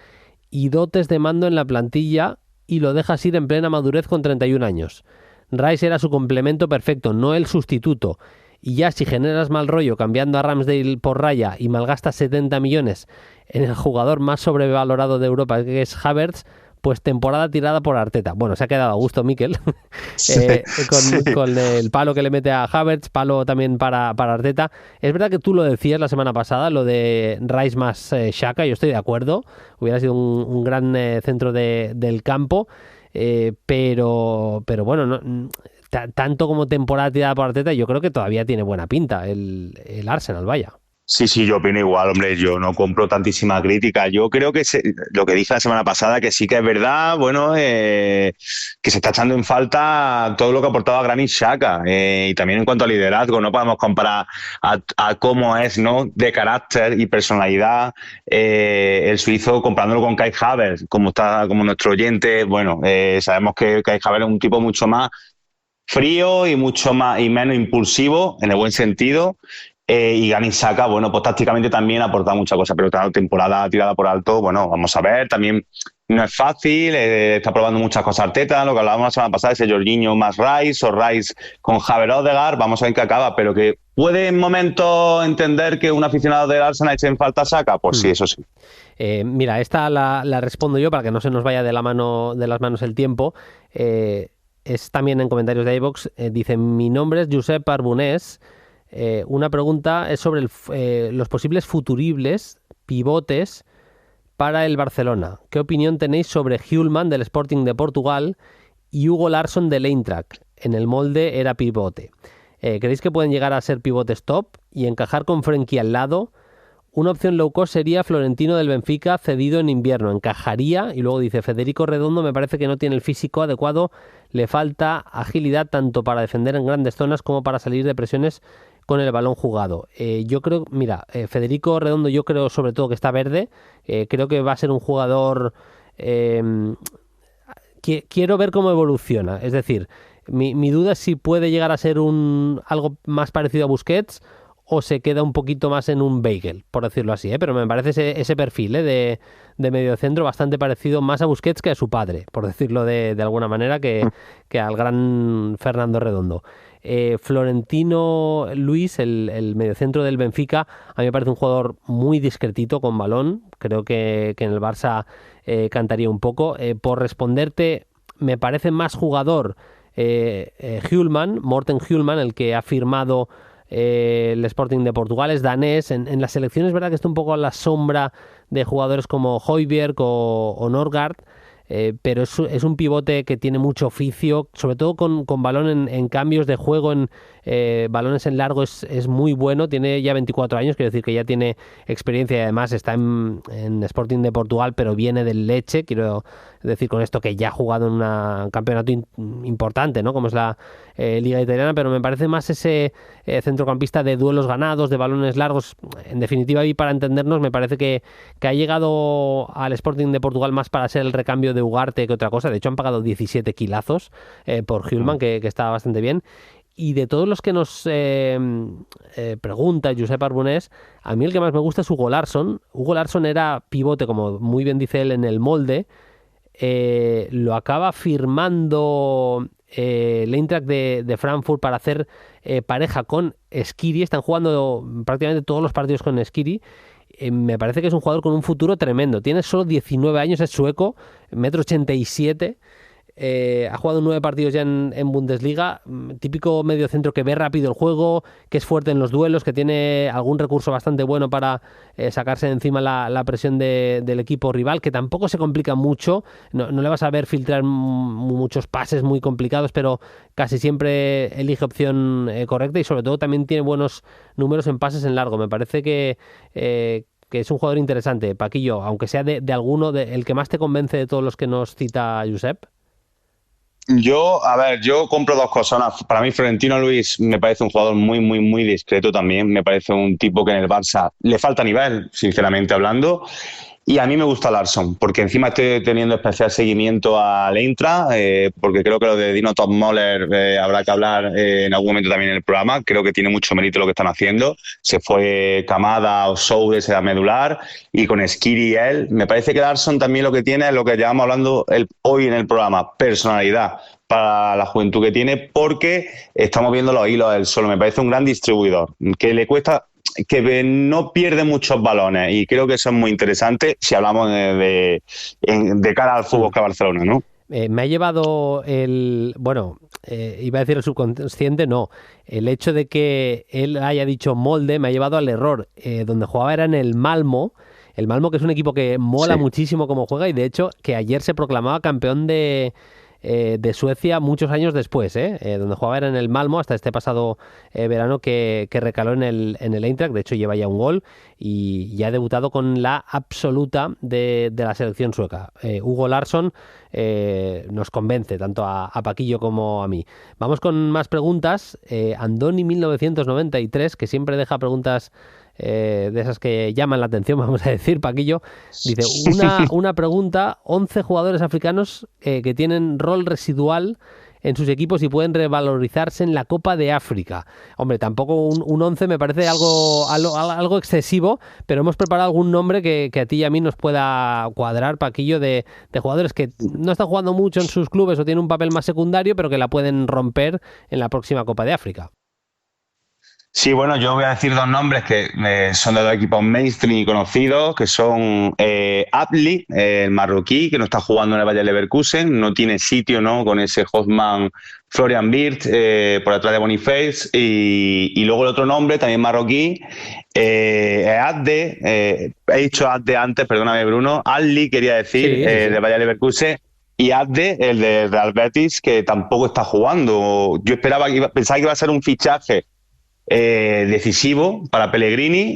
y dotes de mando en la plantilla, y lo dejas ir en plena madurez con 31 años. Rice era su complemento perfecto, no el sustituto. Y ya si generas mal rollo cambiando a Ramsdale por Raya y malgastas 70 millones en el jugador más sobrevalorado de Europa, que es Havertz, pues temporada tirada por Arteta. Bueno, se ha quedado a gusto Mikel con el palo que le mete a Havertz, palo también para Arteta. Es verdad que tú lo decías la semana pasada, lo de Rice más Xhaka, yo estoy de acuerdo. Hubiera sido un gran centro del campo, pero bueno, no, tanto como temporada tirada por Arteta, yo creo que todavía tiene buena pinta el Arsenal, vaya. Sí, yo opino igual, hombre, yo no compro tantísima crítica. Yo creo que lo que dije la semana pasada, que sí que es verdad, bueno, que se está echando en falta todo lo que ha aportado a Granit Xhaka, y también en cuanto a liderazgo, no podemos comparar a cómo es, ¿no?, de carácter y personalidad el suizo comparándolo con Kai Havertz, como nuestro oyente. Bueno, sabemos que Kai Havertz es un tipo mucho más frío y mucho más y menos impulsivo en el buen sentido. Y Granit Xhaka, bueno, pues tácticamente también ha aportado muchas cosas, pero esta temporada tirada por alto, bueno, vamos a ver, también no es fácil, está probando muchas cosas Arteta, lo que hablábamos la semana pasada, ese Jorginho más Rice o Rice con Havertz Odegaard, vamos a ver qué acaba, pero que puede en momentos entender que un aficionado del Arsenal eche en falta a Xhaka, pues sí, eso sí. Mira, esta la respondo yo para que no se nos vaya de las manos el tiempo. Es también en comentarios de iVoox, dice: mi nombre es Josep Arbonés. Una pregunta es sobre los posibles futuribles pivotes para el Barcelona. ¿Qué opinión tenéis sobre Hjulmand del Sporting de Portugal y Hugo Larsson del Eintracht? En el molde era pivote. ¿Creéis que pueden llegar a ser pivotes top y encajar con Frenkie al lado? Una opción low cost sería Florentino del Benfica cedido en invierno. Encajaría. Y luego dice: Federico Redondo me parece que no tiene el físico adecuado. Le falta agilidad tanto para defender en grandes zonas como para salir de presiones con el balón jugado. Yo creo, mira, Federico Redondo yo creo sobre todo que está verde. Creo que va a ser un jugador... quiero ver cómo evoluciona. Es decir, mi duda es si puede llegar a ser algo más parecido a Busquets o se queda un poquito más en un bagel, por decirlo así, pero me parece ese perfil de mediocentro bastante parecido más a Busquets que a su padre, por decirlo de alguna manera, que al gran Fernando Redondo. Florentino Luis, el mediocentro del Benfica, a mí me parece un jugador muy discretito con balón. Creo que en el Barça cantaría un poco. Por responderte, me parece más jugador Morten Hjulmand, el que ha firmado el Sporting de Portugal, es danés. En la selección es verdad que está un poco a la sombra de jugadores como Højbjerg o Norgard, pero es un pivote que tiene mucho oficio, sobre todo con balón en cambios de juego, en balones en largo es muy bueno. Tiene ya 24 años, quiero decir que ya tiene experiencia y además está en Sporting de Portugal, pero viene del Lecce, quiero decir con esto que ya ha jugado en un campeonato importante, ¿no?, como es la Liga Italiana, pero me parece más ese centrocampista de duelos ganados, de balones largos. En definitiva, y para entendernos, me parece que ha llegado al Sporting de Portugal más para ser el recambio de Ugarte que otra cosa. De hecho, han pagado 17 kilazos por Hjulmand, que está bastante bien. Y de todos los que nos pregunta Josep Arbonés, a mí el que más me gusta es Hugo Larsson. Hugo Larsson era pivote, como muy bien dice él, en el molde. Lo acaba firmando el Eintracht de Frankfurt para hacer pareja con Škiri. Están jugando prácticamente todos los partidos con Škiri. Me parece que es un jugador con un futuro tremendo. Tiene solo 19 años, es sueco, 1,87 m. Ha jugado 9 partidos ya en Bundesliga. Típico mediocentro que ve rápido el juego, que es fuerte en los duelos, que tiene algún recurso bastante bueno para sacarse de encima la presión del equipo rival, que tampoco se complica mucho. No le vas a ver filtrar muchos pases muy complicados, pero casi siempre elige opción correcta, y sobre todo también tiene buenos números en pases en largo. Me parece que es un jugador interesante, Paquillo, aunque sea de alguno, el que más te convence de todos los que nos cita Josep. Yo compro dos cosas. Para mí, Florentino Luis me parece un jugador muy, muy, muy discreto también. Me parece un tipo que en el Barça le falta nivel, sinceramente hablando. Y a mí me gusta Larsson, porque encima estoy teniendo especial seguimiento al Eintracht, porque creo que lo de Dino Topmöller habrá que hablar en algún momento también en el programa. Creo que tiene mucho mérito lo que están haciendo. Se fue Kamada o Soudes a medular, y con Škiri y él. Me parece que Larsson también lo que tiene es lo que llevamos hablando hoy en el programa: personalidad para la juventud que tiene, porque estamos viendo los hilos del solo. Me parece un gran distribuidor, que le cuesta, que no pierde muchos balones, y creo que eso es muy interesante si hablamos de cara al Fútbol Club Barcelona, ¿no? Me ha llevado iba a decir el subconsciente, no. El hecho de que él haya dicho molde me ha llevado al error. Donde jugaba era en el Malmo. El Malmo, que es un equipo que mola muchísimo cómo juega, y de hecho que ayer se proclamaba campeón de de Suecia muchos años después, donde jugaba era en el Malmo hasta este pasado verano que recaló en el Eintracht. De hecho lleva ya un gol y ya ha debutado con la absoluta de la selección sueca. Hugo Larsson nos convence tanto a Paquillo como a mí. Vamos con más preguntas. Andoni 1993, que siempre deja preguntas de esas que llaman la atención, vamos a decir, Paquillo, dice, una pregunta: 11 jugadores africanos que tienen rol residual en sus equipos y pueden revalorizarse en la Copa de África. Hombre, tampoco un 11 me parece algo excesivo, pero hemos preparado algún nombre que a ti y a mí nos pueda cuadrar, Paquillo, de jugadores que no están jugando mucho en sus clubes o tienen un papel más secundario, pero que la pueden romper en la próxima Copa de África. Sí, bueno, yo voy a decir dos nombres que son de dos equipos mainstream y conocidos, que son Adli, el marroquí, que no está jugando en el Bayer Leverkusen, no tiene sitio, ¿no?, con ese Hotman Florian Wirtz por detrás de Boniface, y luego el otro nombre, también marroquí, es Adde, he dicho Adde antes, perdóname Bruno, Adli quería decir, sí. de Bayer Leverkusen, y Adde, el de Real Betis, que tampoco está jugando. Yo pensaba que iba a ser un fichaje decisivo para Pellegrini,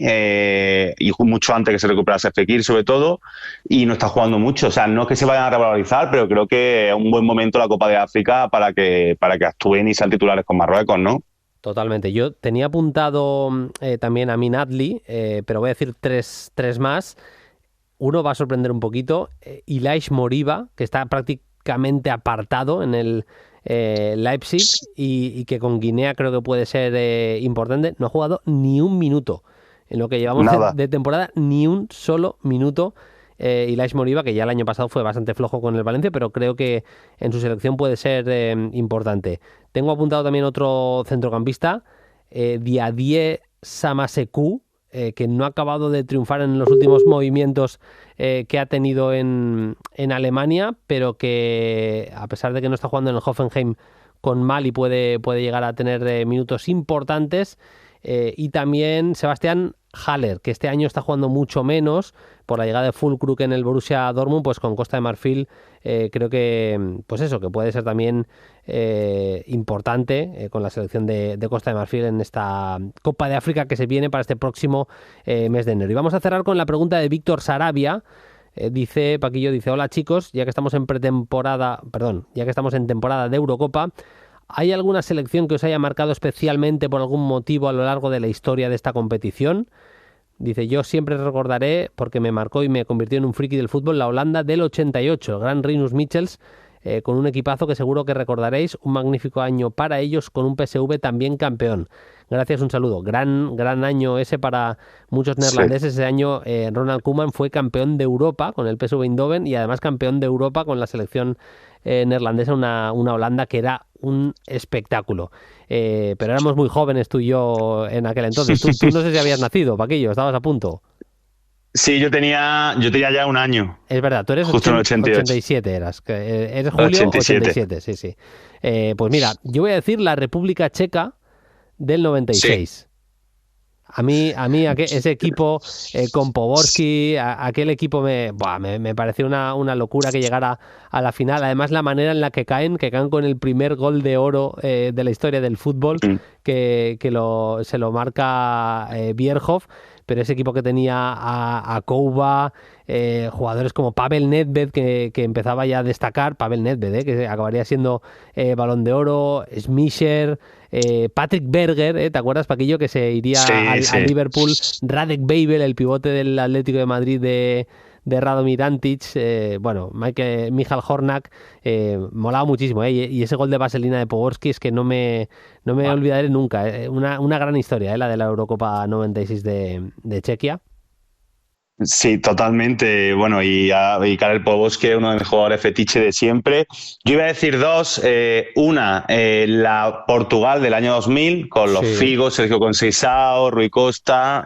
y mucho antes que se recuperase Fekir sobre todo, y no está jugando mucho. O sea, no es que se vayan a revalorizar, pero creo que es un buen momento la Copa de África para que actúen y sean titulares con Marruecos, ¿no? Totalmente. Yo tenía apuntado también a Amin Adli, pero voy a decir tres más. Uno va a sorprender un poquito. Ilaish Moriba, que está prácticamente apartado en el Leipzig y que con Guinea creo que puede ser importante. No ha jugado ni un minuto en lo que llevamos de temporada, ni un solo minuto. Ilaish Moriba, que ya el año pasado fue bastante flojo con el Valencia, pero creo que en su selección puede ser importante. Tengo apuntado también otro centrocampista, Diadie Samasekou, que no ha acabado de triunfar en los últimos movimientos que ha tenido en Alemania, pero que a pesar de que no está jugando en el Hoffenheim con Mali puede llegar a tener minutos importantes. Y también Sebastián Haller, que este año está jugando mucho menos por la llegada de Füllkrug en el Borussia Dortmund, pues con Costa de Marfil creo que pues eso, que puede ser también importante con la selección de Costa de Marfil en esta Copa de África que se viene para este próximo mes de enero. Y vamos a cerrar con la pregunta de Víctor Sarabia. Dice Paquillo, hola chicos, ya que estamos en temporada de Eurocopa, ¿hay alguna selección que os haya marcado especialmente por algún motivo a lo largo de la historia de esta competición? Dice, yo siempre recordaré, porque me marcó y me convirtió en un friki del fútbol, la Holanda del 88, el gran Rinus Michels, con un equipazo que seguro que recordaréis, un magnífico año para ellos con un PSV también campeón. Gracias, un saludo. Gran año ese para muchos neerlandeses. Sí. Ese año Ronald Koeman fue campeón de Europa con el PSV Eindhoven y además campeón de Europa con la selección neerlandesa, una Holanda que era un espectáculo. Pero éramos muy jóvenes tú y yo en aquel entonces. Tú no sé si habías nacido, Paquillo, estabas a punto. Sí, yo tenía ya un año. Es verdad, tú eres justo en 87 eres julio 87, sí. Pues mira, yo voy a decir la República Checa del 96. Sí. A mí ese equipo con Poborski, aquel equipo me pareció una locura que llegara a la final. Además, la manera en la que caen con el primer gol de oro de la historia del fútbol, que se lo marca Bierhoff. Pero ese equipo que tenía a Kouba, jugadores como Pavel Nedved, que empezaba ya a destacar, Pavel Nedved, que acabaría siendo Balón de Oro, Smisher, Patrick Berger, ¿te acuerdas, Paquillo, que se iría al Liverpool? Radek Babel, el pivote del Atlético de Madrid de Radomir Antic, Michal Hornak, molaba muchísimo, y ese gol de vaselina de Poborski es que no me olvidaré nunca, una gran historia, la de la Eurocopa 96 de Chequia. Sí, totalmente. Bueno, y Karel Poborski es uno de mis jugadores fetiche de siempre. Yo iba a decir dos. Una, la Portugal del año 2000, con los Figo, Sergio Conceição, Rui Costa,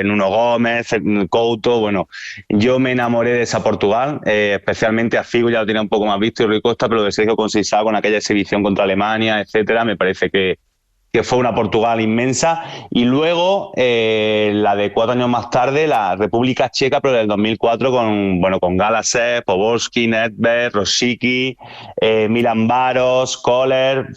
Nuno Gómez, Couto. Bueno, yo me enamoré de esa Portugal, especialmente a Figo, ya lo tenía un poco más visto, y Rui Costa, pero de Sergio Conceição con aquella exhibición contra Alemania, etcétera, me parece que que fue una Portugal inmensa, y luego la de 4 años más tarde, la República Checa, pero del 2004 con Galasev, Poborský, Nedved, Rosicky, Milan Baros, Koller,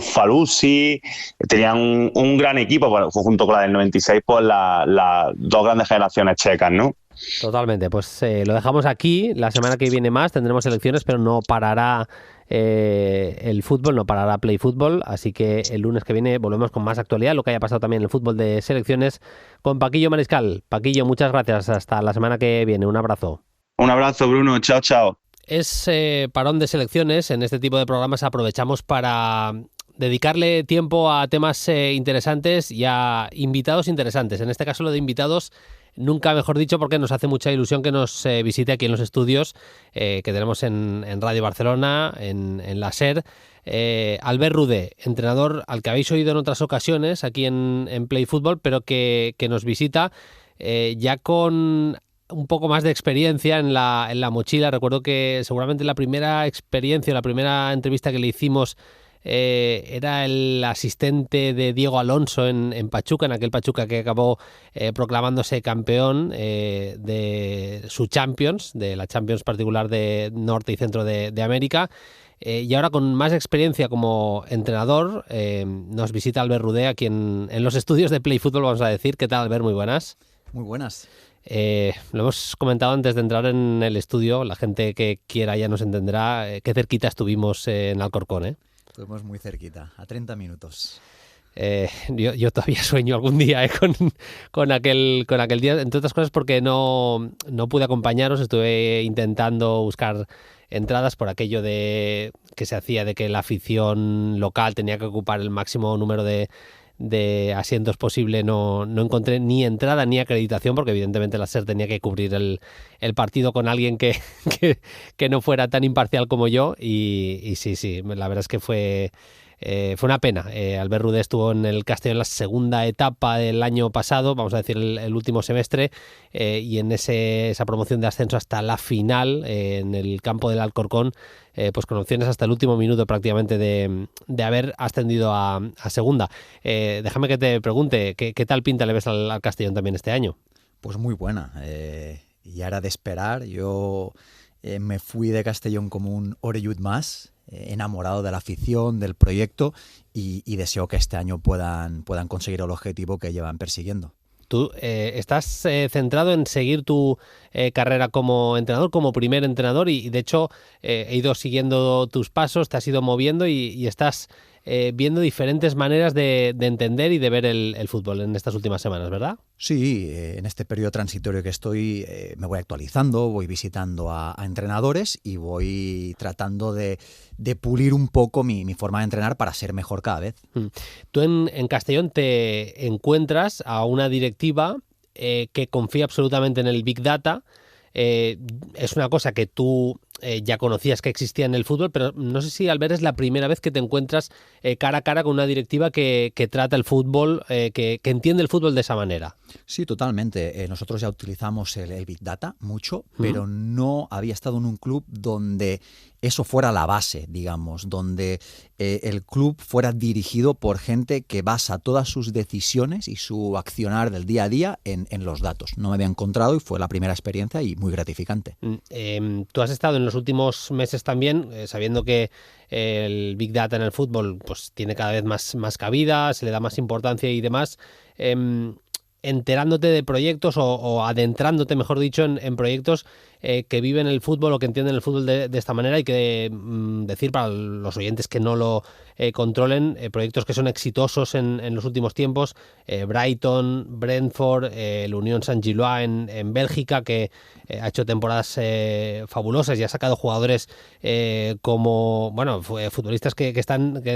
Falusi. Tenían un gran equipo, bueno, junto con la del 96, pues las dos grandes generaciones checas, ¿no? Totalmente, pues lo dejamos aquí. La semana que viene más tendremos elecciones, pero no parará el fútbol, no parará Play Fútbol, así que el lunes que viene volvemos con más actualidad, lo que haya pasado también en el fútbol de selecciones, con Paquillo Mariscal. Paquillo, muchas gracias, hasta la semana que viene, un abrazo. Un abrazo, Bruno, chao, chao. Es parón de selecciones. En este tipo de programas aprovechamos para dedicarle tiempo a temas interesantes y a invitados interesantes. En este caso lo de invitados, nunca mejor dicho, porque nos hace mucha ilusión que nos visite aquí en los estudios que tenemos en Radio Barcelona, en la SER. Albert Rudé, entrenador al que habéis oído en otras ocasiones aquí en Play Fútbol, pero que nos visita ya con un poco más de experiencia en la mochila. Recuerdo que seguramente la primera experiencia, la primera entrevista que le hicimos era el asistente de Diego Alonso en Pachuca, en aquel Pachuca que acabó proclamándose campeón de su Champions, de la Champions particular de Norte y Centro de América. Y ahora con más experiencia como entrenador nos visita Albert Rudé aquí en los estudios de Play Fútbol, vamos a decir. ¿Qué tal, Albert? Muy buenas. Muy buenas. Lo hemos comentado antes de entrar en el estudio, la gente que quiera ya nos entenderá qué cerquita estuvimos en Alcorcón, Estuvimos muy cerquita, a 30 minutos. Yo todavía sueño algún día con aquel día, entre otras cosas porque no pude acompañaros. Estuve intentando buscar entradas por aquello de que se hacía de que la afición local tenía que ocupar el máximo número de asientos posible. No encontré ni entrada ni acreditación, porque evidentemente la SER tenía que cubrir el partido con alguien que no fuera tan imparcial como yo, y sí, la verdad es que fue una pena. Albert Rudé estuvo en el Castellón en la segunda etapa del año pasado, vamos a decir el último semestre, y en esa promoción de ascenso hasta la final en el campo del Alcorcón, pues con opciones hasta el último minuto prácticamente de haber ascendido a segunda. Déjame que te pregunte, ¿qué tal pinta le ves al Castellón también este año? Pues muy buena. Ya era de esperar. Yo me fui de Castellón como un orellut más, enamorado de la afición, del proyecto, y deseo que este año puedan conseguir el objetivo que llevan persiguiendo. Tú estás centrado en seguir tu carrera como entrenador, como primer entrenador, y de hecho he ido siguiendo tus pasos, te has ido moviendo y estás viendo diferentes maneras de entender y de ver el fútbol en estas últimas semanas, ¿verdad? Sí, en este periodo transitorio que estoy me voy actualizando, voy visitando a entrenadores y voy tratando de pulir un poco mi forma de entrenar para ser mejor cada vez. Tú en Castellón te encuentras a una directiva que confía absolutamente en el Big Data. Es una cosa que tú ya conocías que existía en el fútbol, pero no sé si, Albert, es la primera vez que te encuentras cara a cara con una directiva que trata el fútbol, que entiende el fútbol de esa manera. Sí, totalmente. Nosotros ya utilizamos el Big Data mucho, pero no había estado en un club donde eso fuera la base, digamos, donde el club fuera dirigido por gente que basa todas sus decisiones y su accionar del día a día en los datos. No me había encontrado y fue la primera experiencia y muy gratificante. Tú has estado en los últimos meses también, sabiendo que el Big Data en el fútbol pues tiene cada vez más cabida, se le da más importancia y demás, enterándote de proyectos o adentrándote, mejor dicho, en proyectos que viven el fútbol o que entienden el fútbol de esta manera. Hay que decir para los oyentes que no lo controlen, proyectos que son exitosos en los últimos tiempos: Brighton, Brentford, el Unión Saint-Gilloise en Bélgica, que ha hecho temporadas fabulosas y ha sacado jugadores como, bueno, futbolistas que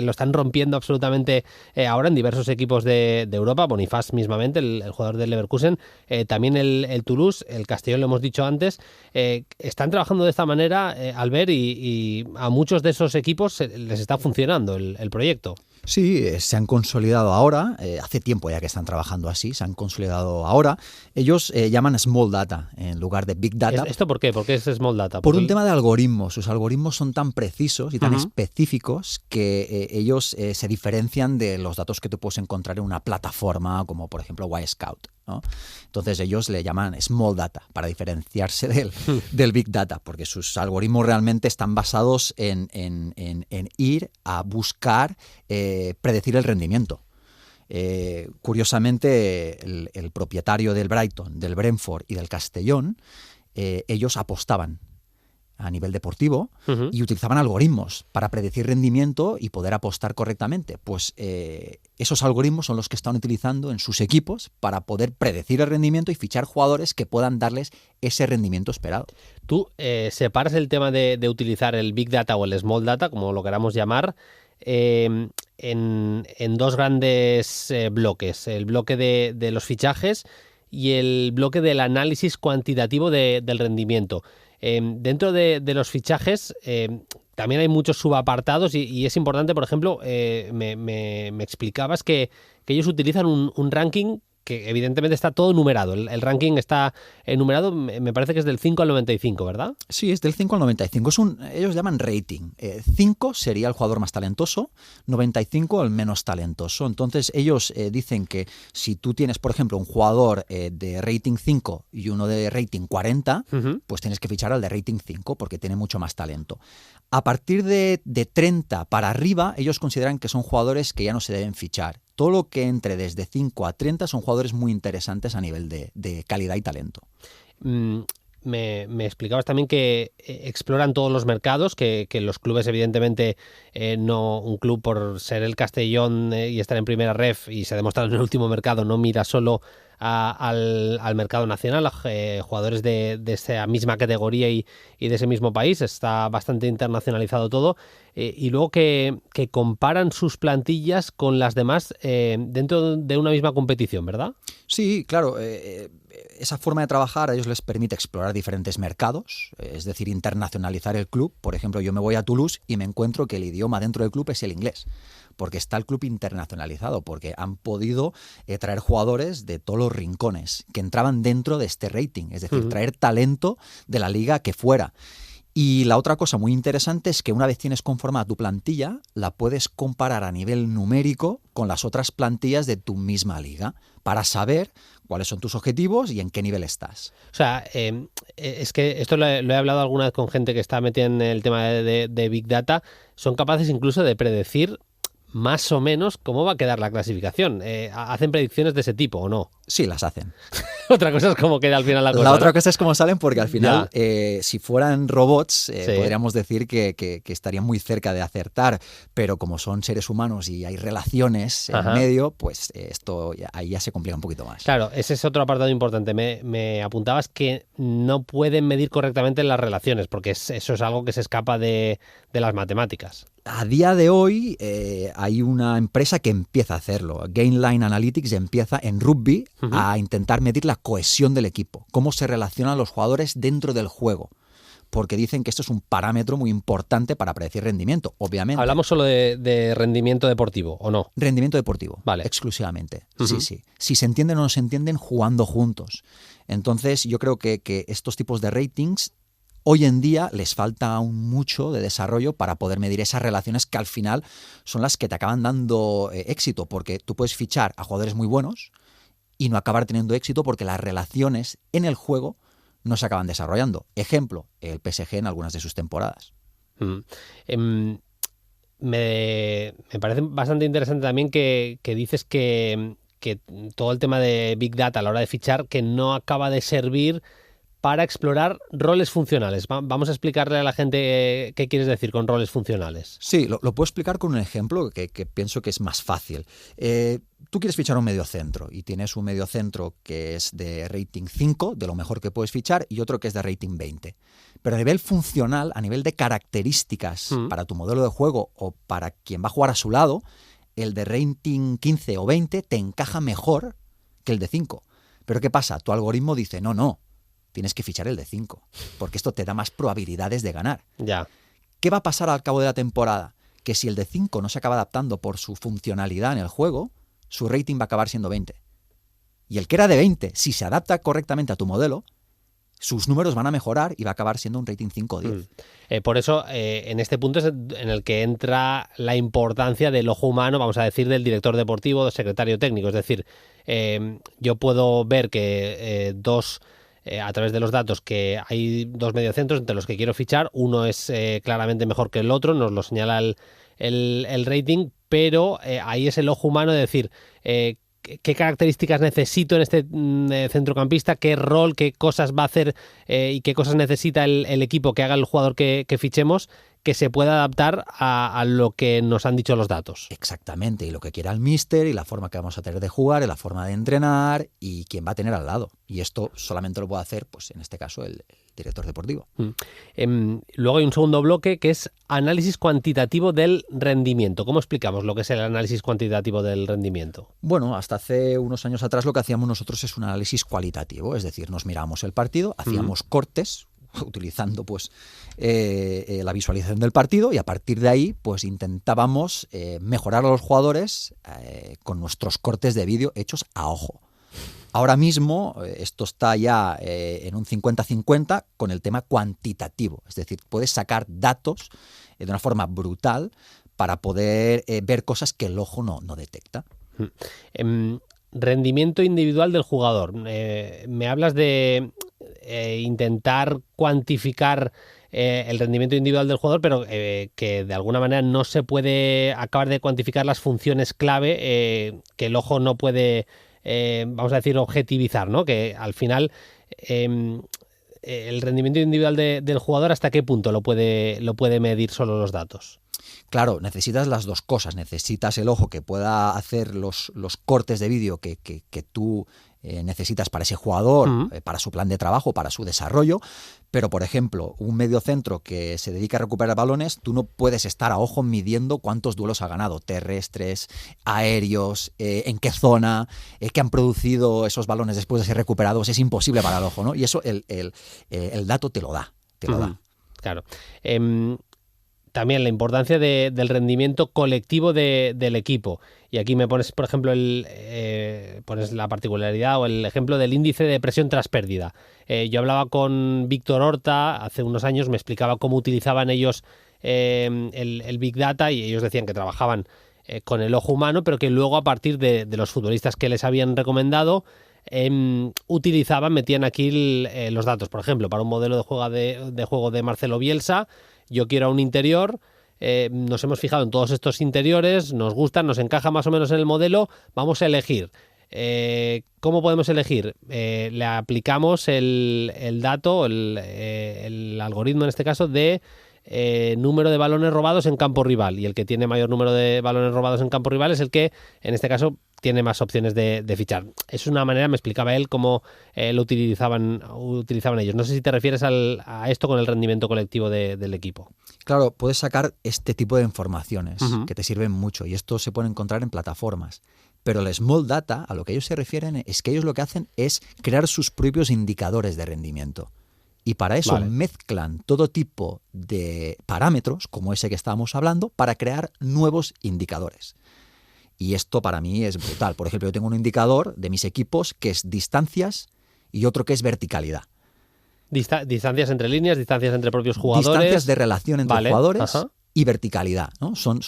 lo están rompiendo absolutamente ahora en diversos equipos de Europa. Bonifaz mismamente, el jugador del Leverkusen, también el Toulouse, el Castellón, lo hemos dicho antes. Están trabajando de esta manera, Albert, y a muchos de esos equipos les está funcionando el proyecto. Sí, se han consolidado ahora, hace tiempo ya que están trabajando así, se han consolidado ahora. Ellos llaman Small Data en lugar de Big Data. ¿Esto por qué? ¿Por qué es Small Data? Por un tema de algoritmos. Sus algoritmos son tan precisos y tan específicos que ellos se diferencian de los datos que tú puedes encontrar en una plataforma como por ejemplo Wirescout, ¿no? Entonces ellos le llaman Small Data para diferenciarse del Big Data, porque sus algoritmos realmente están basados en ir a buscar, predecir el rendimiento. Curiosamente, el propietario del Brighton, del Brentford y del Castellón, ellos apostaban a nivel deportivo y utilizaban algoritmos para predecir rendimiento y poder apostar correctamente. Pues esos algoritmos son los que están utilizando en sus equipos para poder predecir el rendimiento y fichar jugadores que puedan darles ese rendimiento esperado. Tú separas el tema de utilizar el Big Data o el Small Data, como lo queramos llamar, en dos grandes bloques. El bloque de los fichajes y el bloque del análisis cuantitativo del rendimiento. Dentro de los fichajes también hay muchos subapartados y es importante, por ejemplo, me explicabas que ellos utilizan un ranking que evidentemente está todo numerado. El ranking está numerado, me parece que es del 5 al 95, ¿verdad? Sí, es del 5 al 95. Ellos llaman rating. 5 sería el jugador más talentoso, 95 el menos talentoso. Entonces ellos dicen que si tú tienes, por ejemplo, un jugador de rating 5 y uno de rating 40, pues tienes que fichar al de rating 5 porque tiene mucho más talento. A partir de 30 para arriba, ellos consideran que son jugadores que ya no se deben fichar. Todo lo que entre desde 5 a 30 son jugadores muy interesantes a nivel de calidad y talento. Me explicabas también que exploran todos los mercados, que los clubes evidentemente no, un club por ser el Castellón y estar en primera ref y se ha demostrado en el último mercado, no mira solo al mercado nacional, a jugadores de esa misma categoría y de ese mismo país. Está bastante internacionalizado todo. Y luego que comparan sus plantillas con las demás dentro de una misma competición, ¿verdad? Sí, claro. Esa forma de trabajar a ellos les permite explorar diferentes mercados, es decir, internacionalizar el club. Por ejemplo, yo me voy a Toulouse y me encuentro que el idioma dentro del club es el inglés, porque está el club internacionalizado, porque han podido traer jugadores de todos los rincones que entraban dentro de este rating, es decir, traer talento de la liga que fuera. Y la otra cosa muy interesante es que una vez tienes conformada tu plantilla, la puedes comparar a nivel numérico con las otras plantillas de tu misma liga para saber cuáles son tus objetivos y en qué nivel estás. O sea, es que esto lo he hablado alguna vez con gente que está metida en el tema de Big Data. Son capaces incluso de predecir más o menos cómo va a quedar la clasificación. ¿Hacen predicciones de ese tipo o no? Sí, las hacen. Otra cosa es cómo queda al final la cosa. La otra ¿no? cosa es cómo salen, porque al final, si fueran robots, Sí. podríamos decir que estarían muy cerca de acertar, pero como son seres humanos y hay relaciones en medio, pues esto ahí ya se complica un poquito más. Claro, ese es otro apartado importante. Me apuntabas que no pueden medir correctamente las relaciones, porque eso es algo que se escapa de las matemáticas. A día de hoy hay una empresa que empieza a hacerlo. Gainline Analytics empieza en rugby a intentar medir la cohesión del equipo, cómo se relacionan los jugadores dentro del juego, porque dicen que esto es un parámetro muy importante para predecir rendimiento, obviamente. ¿Hablamos solo de rendimiento deportivo o no? Rendimiento deportivo, vale. Exclusivamente. Sí. Si se entienden o no se entienden jugando juntos. Entonces yo creo que estos tipos de ratings hoy en día les falta aún mucho de desarrollo para poder medir esas relaciones que al final son las que te acaban dando éxito, porque tú puedes fichar a jugadores muy buenos y no acabar teniendo éxito porque las relaciones en el juego no se acaban desarrollando. Ejemplo, el PSG en algunas de sus temporadas. Me parece bastante interesante también que dices que todo el tema de Big Data a la hora de fichar que no acaba de servir para explorar roles funcionales. Vamos a explicarle a la gente qué quieres decir con roles funcionales. Sí, lo puedo explicar con un ejemplo que pienso que es más fácil. Tú quieres fichar un mediocentro y tienes un mediocentro que es de rating 5, de lo mejor que puedes fichar, y otro que es de rating 20. Pero a nivel funcional, a nivel de características para tu modelo de juego o para quien va a jugar a su lado, el de rating 15 o 20 te encaja mejor que el de 5. Pero ¿qué pasa? Tu algoritmo dice, no, tienes que fichar el de 5, porque esto te da más probabilidades de ganar. Ya. ¿Qué va a pasar al cabo de la temporada? que si el de 5 no se acaba adaptando por su funcionalidad en el juego, su rating va a acabar siendo 20. Y el que era de 20, si se adapta correctamente a tu modelo, sus números van a mejorar y va a acabar siendo un rating 5 o 10. Por eso, en este punto es en el que entra la importancia del ojo humano, vamos a decir, del director deportivo, del secretario técnico. Es decir, yo puedo ver que a través de los datos, que hay dos mediocentros entre los que quiero fichar. Uno es claramente mejor que el otro, nos lo señala el rating, pero ahí es el ojo humano de decir... ¿Qué características necesito en este centrocampista? ¿Qué rol, qué cosas va a hacer y qué cosas necesita el equipo que haga el jugador que fichemos, que se pueda adaptar a lo que nos han dicho los datos? Exactamente, y lo que quiera el míster y la forma que vamos a tener de jugar, y la forma de entrenar y quién va a tener al lado. Y esto solamente lo puede hacer, pues en este caso, el director deportivo. Luego hay un segundo bloque que es análisis cuantitativo del rendimiento. ¿Cómo explicamos lo que es el análisis cuantitativo del rendimiento? Bueno, hasta hace unos años atrás lo que hacíamos nosotros es un análisis cualitativo, es decir, nos mirábamos el partido, hacíamos cortes, utilizando pues la visualización del partido, y a partir de ahí pues intentábamos mejorar a los jugadores con nuestros cortes de vídeo hechos a ojo. Ahora mismo esto está ya en un 50-50 con el tema cuantitativo, es decir, puedes sacar datos de una forma brutal para poder ver cosas que el ojo no detecta. Rendimiento individual del jugador. Me hablas de intentar cuantificar el rendimiento individual del jugador, pero que de alguna manera no se puede acabar de cuantificar las funciones clave que el ojo no puede, vamos a decir, objetivizar, ¿no? Que al final el rendimiento individual del jugador, ¿hasta qué punto lo puede medir solo los datos? Claro, necesitas las dos cosas. Necesitas el ojo que pueda hacer los cortes de vídeo que tú necesitas para ese jugador, para su plan de trabajo, para su desarrollo. Pero, por ejemplo, un mediocentro que se dedica a recuperar balones, tú no puedes estar a ojo midiendo cuántos duelos ha ganado, terrestres, aéreos, en qué zona, qué han producido esos balones después de ser recuperados. Es imposible para el ojo, ¿no? Y eso el dato te lo da. Claro. También la importancia del rendimiento colectivo del equipo. Y aquí me pones, por ejemplo, pones la particularidad o el ejemplo del índice de presión tras pérdida. Yo hablaba con Víctor Horta hace unos años, me explicaba cómo utilizaban ellos el Big Data, y ellos decían que trabajaban con el ojo humano, pero que luego a partir de los futbolistas que les habían recomendado, metían aquí los datos. Por ejemplo, para un modelo de juego de Marcelo Bielsa, yo quiero a un interior, nos hemos fijado en todos estos interiores, nos gustan, nos encaja más o menos en el modelo, vamos a elegir. ¿Cómo podemos elegir? Le aplicamos el dato, el algoritmo en este caso, de número de balones robados en campo rival, y el que tiene mayor número de balones robados en campo rival es el que, en este caso, tiene más opciones de fichar. Es una manera, me explicaba él, cómo lo utilizaban ellos. No sé si te refieres a esto con el rendimiento colectivo del equipo. Claro, puedes sacar este tipo de informaciones que te sirven mucho, y esto se puede encontrar en plataformas. Pero el Small Data, a lo que ellos se refieren, es que ellos lo que hacen es crear sus propios indicadores de rendimiento. Y para eso mezclan todo tipo de parámetros, como ese que estábamos hablando, para crear nuevos indicadores. Y esto para mí es brutal. Por ejemplo, yo tengo un indicador de mis equipos que es distancias y otro que es verticalidad. Distancias entre líneas, distancias entre propios jugadores. Distancias de relación entre jugadores y verticalidad, ¿no? Son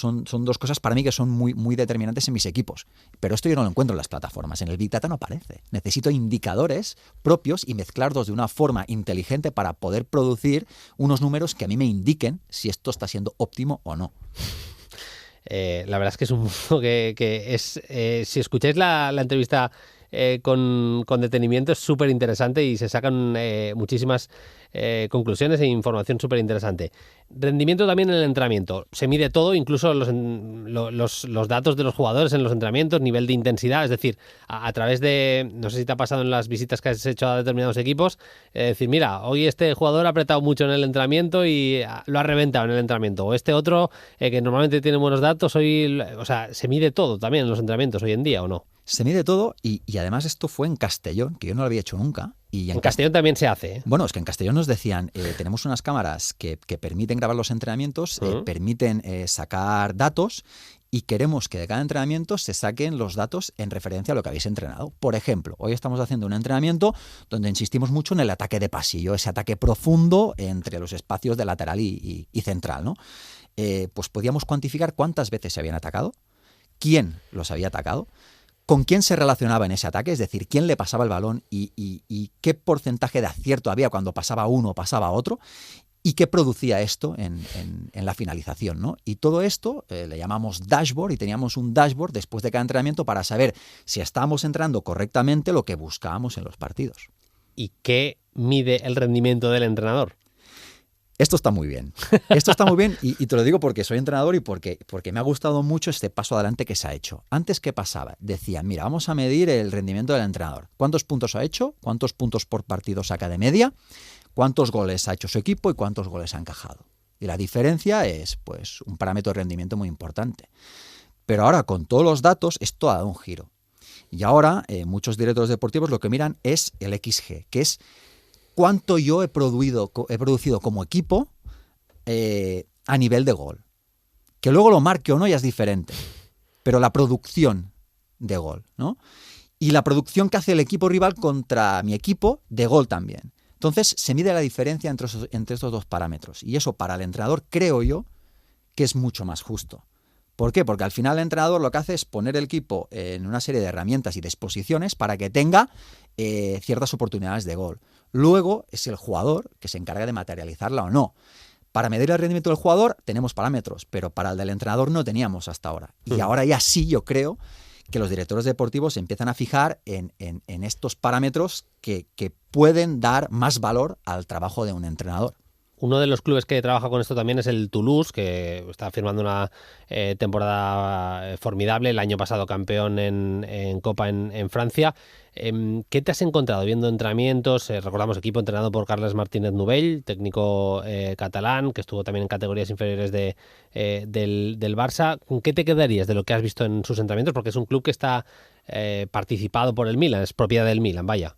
dos cosas para mí que son muy, muy determinantes en mis equipos. Pero esto yo no lo encuentro en las plataformas. En el Big Data no aparece. Necesito indicadores propios y mezclarlos de una forma inteligente para poder producir unos números que a mí me indiquen si esto está siendo óptimo o no. La verdad es que es un mundo que es... si escucháis la entrevista con detenimiento, es súper interesante y se sacan muchísimas conclusiones e información súper interesante. Rendimiento también en el entrenamiento. Se mide todo, incluso los datos de los jugadores en los entrenamientos, nivel de intensidad, es decir, a través de, no sé si te ha pasado en las visitas que has hecho a determinados equipos, decir, mira, hoy este jugador ha apretado mucho en el entrenamiento y lo ha reventado en el entrenamiento, o este otro que normalmente tiene buenos datos, hoy, o sea, se mide todo también en los entrenamientos hoy en día, ¿o no? Se mide todo y además esto fue en Castellón, que yo no lo había hecho nunca. Y en Castellón también se hace, ¿eh? Bueno, es que en Castellón nos decían, tenemos unas cámaras que permiten grabar los entrenamientos, permiten sacar datos y queremos que de cada entrenamiento se saquen los datos en referencia a lo que habéis entrenado. Por ejemplo, hoy estamos haciendo un entrenamiento donde insistimos mucho en el ataque de pasillo, ese ataque profundo entre los espacios de lateral y central, ¿no? Pues podíamos cuantificar cuántas veces se habían atacado, quién los había atacado, con quién se relacionaba en ese ataque, es decir, quién le pasaba el balón y qué porcentaje de acierto había cuando pasaba uno o pasaba otro y qué producía esto en la finalización, ¿no? Y todo esto le llamamos dashboard y teníamos un dashboard después de cada entrenamiento para saber si estábamos entrenando correctamente lo que buscábamos en los partidos. ¿Y qué mide el rendimiento del entrenador? Esto está muy bien. Esto está muy bien y te lo digo porque soy entrenador y porque me ha gustado mucho este paso adelante que se ha hecho. Antes, ¿qué pasaba? Decían, mira, vamos a medir el rendimiento del entrenador. ¿Cuántos puntos ha hecho? ¿Cuántos puntos por partido saca de media? ¿Cuántos goles ha hecho su equipo y cuántos goles ha encajado? Y la diferencia es pues un parámetro de rendimiento muy importante. Pero ahora, con todos los datos, esto ha dado un giro. Y ahora, muchos directores deportivos lo que miran es el XG, que es cuánto yo he producido como equipo a nivel de gol. Que luego lo marque o no ya es diferente. Pero la producción de gol, ¿no? Y la producción que hace el equipo rival contra mi equipo de gol también. Entonces se mide la diferencia entre estos dos parámetros. Y eso para el entrenador creo yo que es mucho más justo. ¿Por qué? Porque al final el entrenador lo que hace es poner el equipo en una serie de herramientas y disposiciones para que tenga ciertas oportunidades de gol. Luego es el jugador que se encarga de materializarla o no. Para medir el rendimiento del jugador tenemos parámetros, pero para el del entrenador no teníamos hasta ahora. Y ahora ya sí yo creo que los directores deportivos se empiezan a fijar en estos parámetros que pueden dar más valor al trabajo de un entrenador. Uno de los clubes que trabaja con esto también es el Toulouse, que está firmando una temporada formidable, el año pasado campeón en Copa en Francia. ¿Qué te has encontrado viendo entrenamientos? Recordamos equipo entrenado por Carles Martínez Novell, técnico catalán, que estuvo también en categorías inferiores del Barça. ¿Con qué te quedarías de lo que has visto en sus entrenamientos? Porque es un club que está participado por el Milan, es propiedad del Milan, vaya.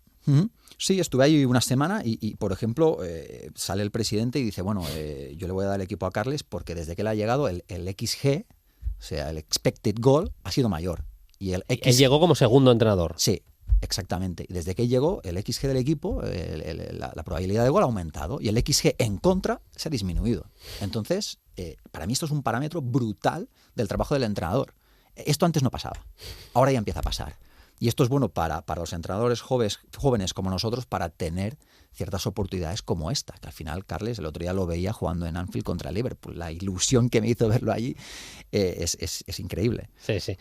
Sí, estuve ahí una semana y por ejemplo, sale el presidente y dice, bueno, yo le voy a dar el equipo a Carles porque desde que él ha llegado el XG, o sea, el expected goal, ha sido mayor. Y él llegó como segundo entrenador. Sí, exactamente. Y desde que él llegó, el XG del equipo, la probabilidad de gol ha aumentado y el XG en contra se ha disminuido. Entonces, para mí esto es un parámetro brutal del trabajo del entrenador. Esto antes no pasaba, ahora ya empieza a pasar. Y esto es bueno para los entrenadores jóvenes como nosotros para tener ciertas oportunidades como esta, que al final Carles el otro día lo veía jugando en Anfield contra Liverpool. La ilusión que me hizo verlo allí es increíble. Sí, sí.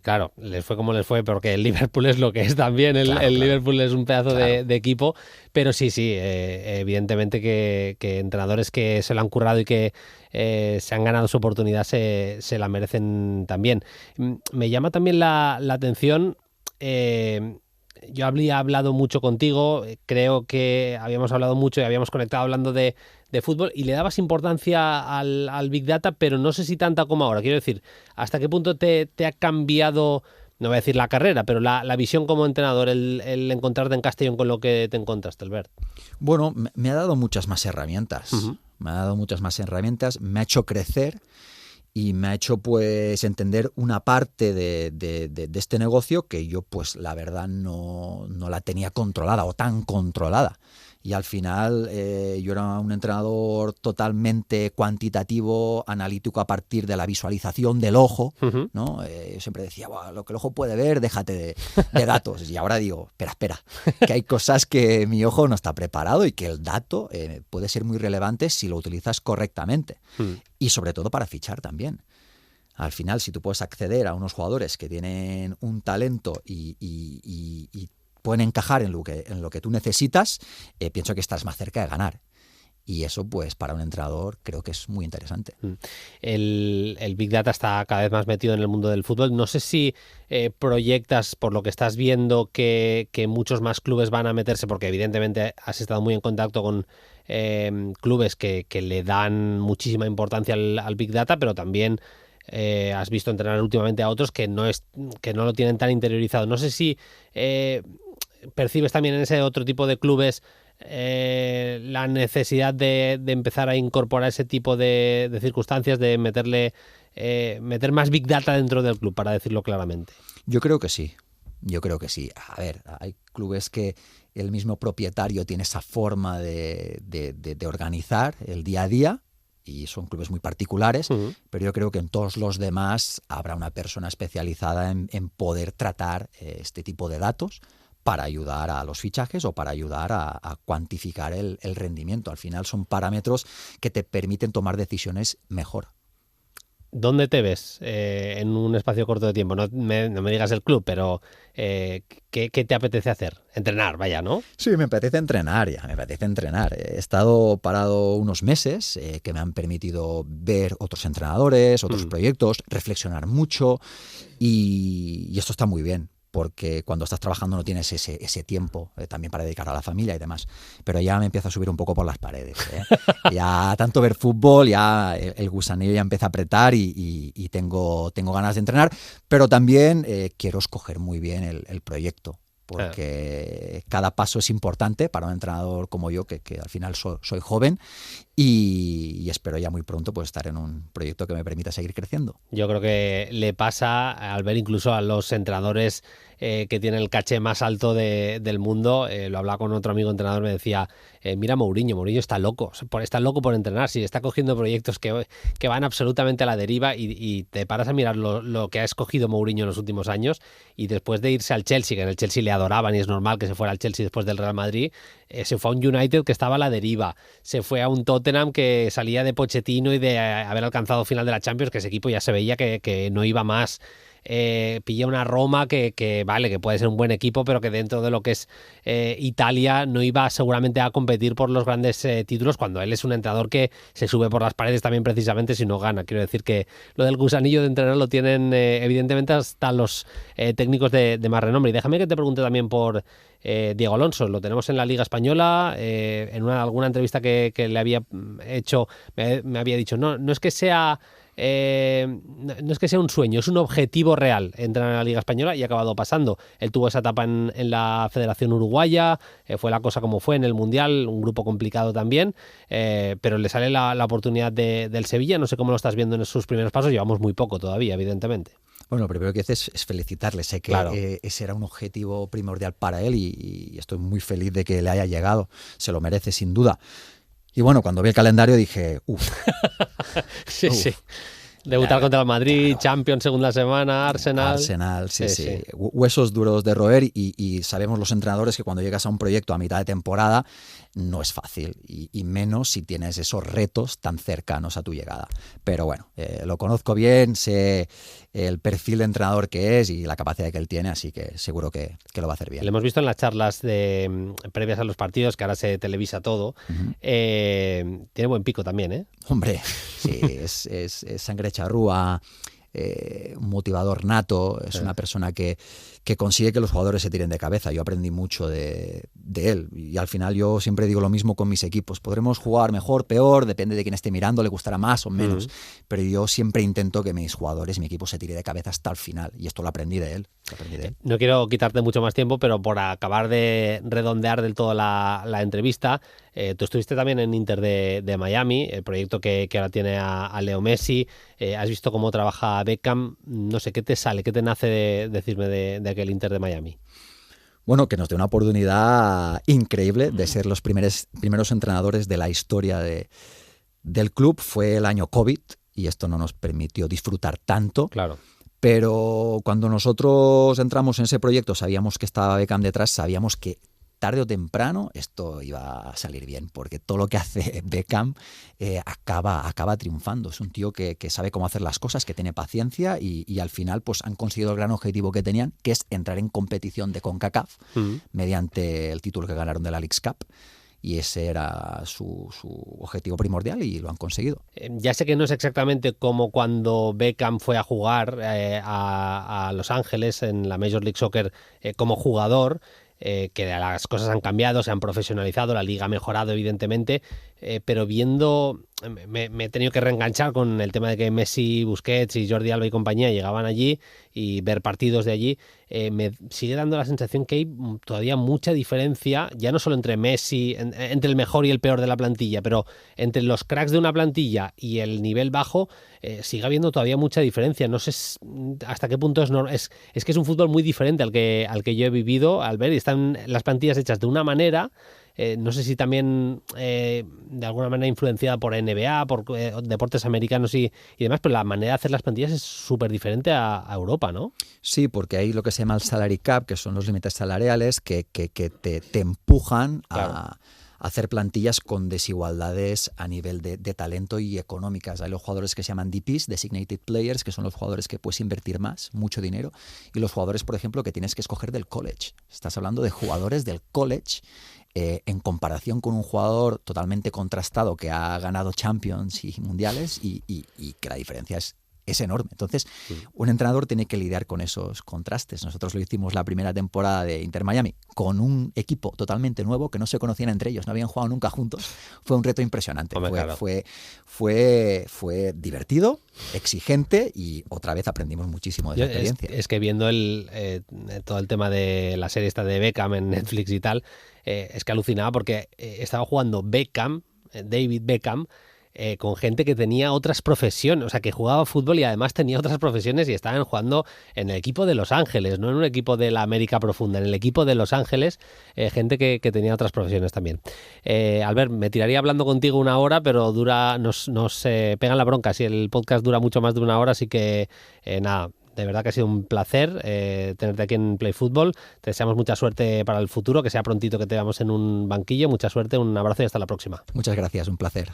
Claro, les fue como les fue porque el Liverpool es lo que es también. Claro. Liverpool es un pedazo de equipo, pero sí, evidentemente que entrenadores que se lo han currado y que se han ganado su oportunidad se la merecen también. Me llama también la atención. Yo había hablado mucho contigo, creo que habíamos hablado mucho y habíamos conectado hablando de fútbol y le dabas importancia al Big Data, pero no sé si tanta como ahora. Quiero decir, ¿hasta qué punto te ha cambiado, no voy a decir la carrera, pero la visión como entrenador, el encontrarte en Castellón con lo que te encontraste, Albert? Bueno, me ha dado muchas más herramientas. Me ha dado muchas más herramientas, me ha hecho crecer. Y me ha hecho pues entender una parte de este negocio que yo pues la verdad no la tenía controlada o tan controlada. Y al final yo era un entrenador totalmente cuantitativo, analítico a partir de la visualización del ojo, ¿no? Yo siempre decía, lo que el ojo puede ver, déjate de datos. Y ahora digo, espera, que hay cosas que mi ojo no está preparado y que el dato puede ser muy relevante si lo utilizas correctamente. Y sobre todo para fichar también. Al final, si tú puedes acceder a unos jugadores que tienen un talento y pueden encajar en lo que tú necesitas, pienso que estás más cerca de ganar. Y eso, pues, para un entrenador creo que es muy interesante. El Big Data está cada vez más metido en el mundo del fútbol. No sé si proyectas, por lo que estás viendo, que muchos más clubes van a meterse, porque evidentemente has estado muy en contacto con clubes que le dan muchísima importancia al Big Data, pero también has visto entrenar últimamente a otros que no lo tienen tan interiorizado. No sé si percibes también en ese otro tipo de clubes la necesidad de empezar a incorporar ese tipo de circunstancias, de meter más Big Data dentro del club, para decirlo claramente. Yo creo que sí. A ver, hay clubes que el mismo propietario tiene esa forma de organizar el día a día, y son clubes muy particulares, pero yo creo que en todos los demás habrá una persona especializada en poder tratar este tipo de datos para ayudar a los fichajes o para ayudar a cuantificar el rendimiento. Al final son parámetros que te permiten tomar decisiones mejor. ¿Dónde te ves en un espacio corto de tiempo? No me digas el club, pero ¿qué te apetece hacer? Entrenar, vaya, ¿no? Sí, me apetece entrenar. He estado parado unos meses que me han permitido ver otros entrenadores, otros proyectos, reflexionar mucho, y esto está muy bien, porque cuando estás trabajando no tienes ese tiempo también para dedicar a la familia y demás. Pero ya me empieza a subir un poco por las paredes. Ya tanto ver fútbol, ya el gusanillo ya empieza a apretar y tengo ganas de entrenar, pero también quiero escoger muy bien el proyecto, porque cada paso es importante para un entrenador como yo, que al final soy joven, y espero ya muy pronto pues estar en un proyecto que me permita seguir creciendo. Yo creo que le pasa al ver incluso a los entrenadores que tienen el caché más alto del mundo. Lo hablaba con otro amigo entrenador, me decía, mira Mourinho está loco por entrenar, si está cogiendo proyectos que van absolutamente a la deriva, y te paras a mirar lo que ha escogido Mourinho en los últimos años, y después de irse al Chelsea, que en el Chelsea le adoraban y es normal que se fuera al Chelsea después del Real Madrid, se fue a un United que estaba a la deriva, se fue a un Tottenham que salía de Pochettino y de haber alcanzado final de la Champions, que ese equipo ya se veía que no iba más. Pilla una Roma que vale, que puede ser un buen equipo, pero que dentro de lo que es Italia no iba seguramente a competir por los grandes títulos, cuando él es un entrenador que se sube por las paredes también precisamente si no gana. Quiero decir que lo del gusanillo de entrenar lo tienen evidentemente hasta los técnicos de más renombre. Y déjame que te pregunte también por Diego Alonso. Lo tenemos en la Liga Española. En alguna entrevista que le había hecho me había dicho, no es que sea un sueño, es un objetivo real entrar en la Liga Española, y ha acabado pasando. Él tuvo esa etapa en la Federación Uruguaya, fue la cosa como fue en el Mundial, un grupo complicado también, pero le sale la oportunidad del Sevilla. No sé cómo lo estás viendo en sus primeros pasos, llevamos muy poco todavía, evidentemente. Bueno, lo primero que hice es felicitarle. Sé que claro, ese era un objetivo primordial para él, y estoy muy feliz de que le haya llegado. Se lo merece sin duda. Y bueno, cuando vi el calendario dije, sí. Debutar contra el Madrid, claro. Champions segunda semana, Arsenal, sí. Huesos duros de roer, y sabemos los entrenadores que cuando llegas a un proyecto a mitad de temporada no es fácil, y menos si tienes esos retos tan cercanos a tu llegada. Pero bueno, lo conozco bien, sé el perfil de entrenador que es y la capacidad que él tiene, así que seguro que lo va a hacer bien. Lo hemos visto en las charlas previas a los partidos, que ahora se televisa todo. Tiene buen pico también, ¿eh? Hombre, sí, es sangre charrúa, un motivador nato, es una persona que consigue que los jugadores se tiren de cabeza. Yo aprendí mucho de él, y al final yo siempre digo lo mismo con mis equipos. Podremos jugar mejor, peor, depende de quién esté mirando, le gustará más o menos, pero yo siempre intento que mis jugadores, mi equipo, se tire de cabeza hasta el final, y esto lo aprendí de él. No quiero quitarte mucho más tiempo, pero por acabar de redondear del todo la entrevista, tú estuviste también en Inter de Miami, el proyecto que ahora tiene a Leo Messi. Has visto cómo trabaja Beckham. No sé, ¿qué te sale, qué te nace de decirme de aquel Inter de Miami? Bueno, que nos dio una oportunidad increíble de ser los primeros entrenadores de la historia del club. Fue el año COVID, y esto no nos permitió disfrutar tanto. Claro. Pero cuando nosotros entramos en ese proyecto, sabíamos que estaba Beckham detrás, sabíamos que tarde o temprano esto iba a salir bien, porque todo lo que hace Beckham acaba triunfando. Es un tío que sabe cómo hacer las cosas, que tiene paciencia, y al final pues han conseguido el gran objetivo que tenían, que es entrar en competición de CONCACAF mediante el título que ganaron de la Leagues Cup. Y ese era su objetivo primordial, y lo han conseguido. Ya sé que no es exactamente como cuando Beckham fue a jugar a Los Ángeles en la Major League Soccer como jugador, que las cosas han cambiado, se han profesionalizado, la liga ha mejorado evidentemente, pero viendo, me he tenido que reenganchar con el tema de que Messi, Busquets y Jordi Alba y compañía llegaban allí y ver partidos de allí. Me sigue dando la sensación que hay todavía mucha diferencia, ya no solo entre Messi, entre el mejor y el peor de la plantilla, pero entre los cracks de una plantilla y el nivel bajo, sigue habiendo todavía mucha diferencia. No sé hasta qué punto es que es un fútbol muy diferente al que yo he vivido al ver, y están las plantillas hechas de una manera. No sé si también de alguna manera influenciada por NBA, por deportes americanos y demás, pero la manera de hacer las plantillas es súper diferente a Europa, ¿no? Sí, porque hay lo que se llama el salary cap, que son los límites salariales que te empujan Claro. a hacer plantillas con desigualdades a nivel de talento y económicas. Hay los jugadores que se llaman DPs, Designated Players, que son los jugadores que puedes invertir más, mucho dinero, y los jugadores, por ejemplo, que tienes que escoger del college. Estás hablando de jugadores del college en comparación con un jugador totalmente contrastado que ha ganado Champions y mundiales y que la diferencia es enorme. Entonces, un entrenador tiene que lidiar con esos contrastes. Nosotros lo hicimos la primera temporada de Inter Miami con un equipo totalmente nuevo que no se conocían entre ellos, no habían jugado nunca juntos. Fue un reto impresionante. Hombre, claro. Fue divertido, exigente y otra vez aprendimos muchísimo de esa experiencia. Es que viendo todo el tema de la serie esta de Beckham en Netflix y tal, es que alucinaba porque estaba jugando David Beckham, con gente que tenía otras profesiones, o sea, que jugaba fútbol y además tenía otras profesiones y estaban jugando en el equipo de Los Ángeles, no en un equipo de la América profunda, en el equipo de Los Ángeles, gente que tenía otras profesiones también. Albert, me tiraría hablando contigo una hora, pero nos pegan la bronca si el podcast dura mucho más de una hora, así que nada. De verdad que ha sido un placer tenerte aquí en Play Fútbol. Te deseamos mucha suerte para el futuro, que sea prontito que te veamos en un banquillo. Mucha suerte, un abrazo y hasta la próxima. Muchas gracias, un placer.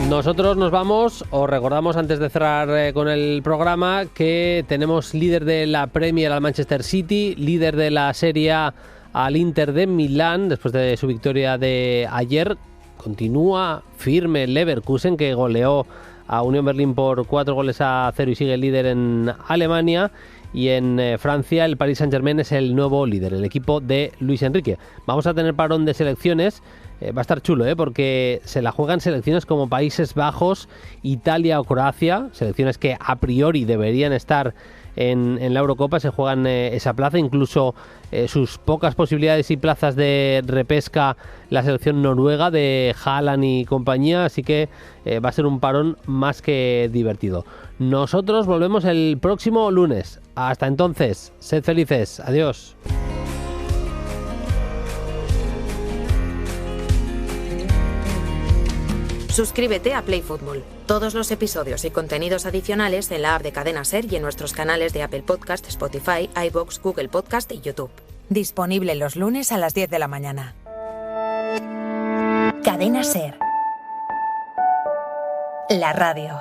Nosotros nos vamos, os recordamos antes de cerrar con el programa que tenemos líder de la Premier al Manchester City, líder de la Serie A al Inter de Milán después de su victoria de ayer. Continúa firme el Leverkusen, que goleó a Unión Berlín por 4-0 y sigue líder en Alemania. Y en Francia el Paris Saint-Germain es el nuevo líder, el equipo de Luis Enrique. Vamos a tener parón de selecciones. Va a estar chulo, porque se la juegan selecciones como Países Bajos, Italia o Croacia, selecciones que a priori deberían estar en la Eurocopa, se juegan esa plaza, incluso sus pocas posibilidades y plazas de repesca la selección noruega de Haaland y compañía, así que va a ser un parón más que divertido. Nosotros volvemos el próximo lunes. Hasta entonces, sed felices. Adiós. Suscríbete a Play Fútbol. Todos los episodios y contenidos adicionales en la app de Cadena Ser y en nuestros canales de Apple Podcast, Spotify, iVoox, Google Podcast y YouTube. Disponible los lunes a las 10 de la mañana. Cadena Ser. La radio.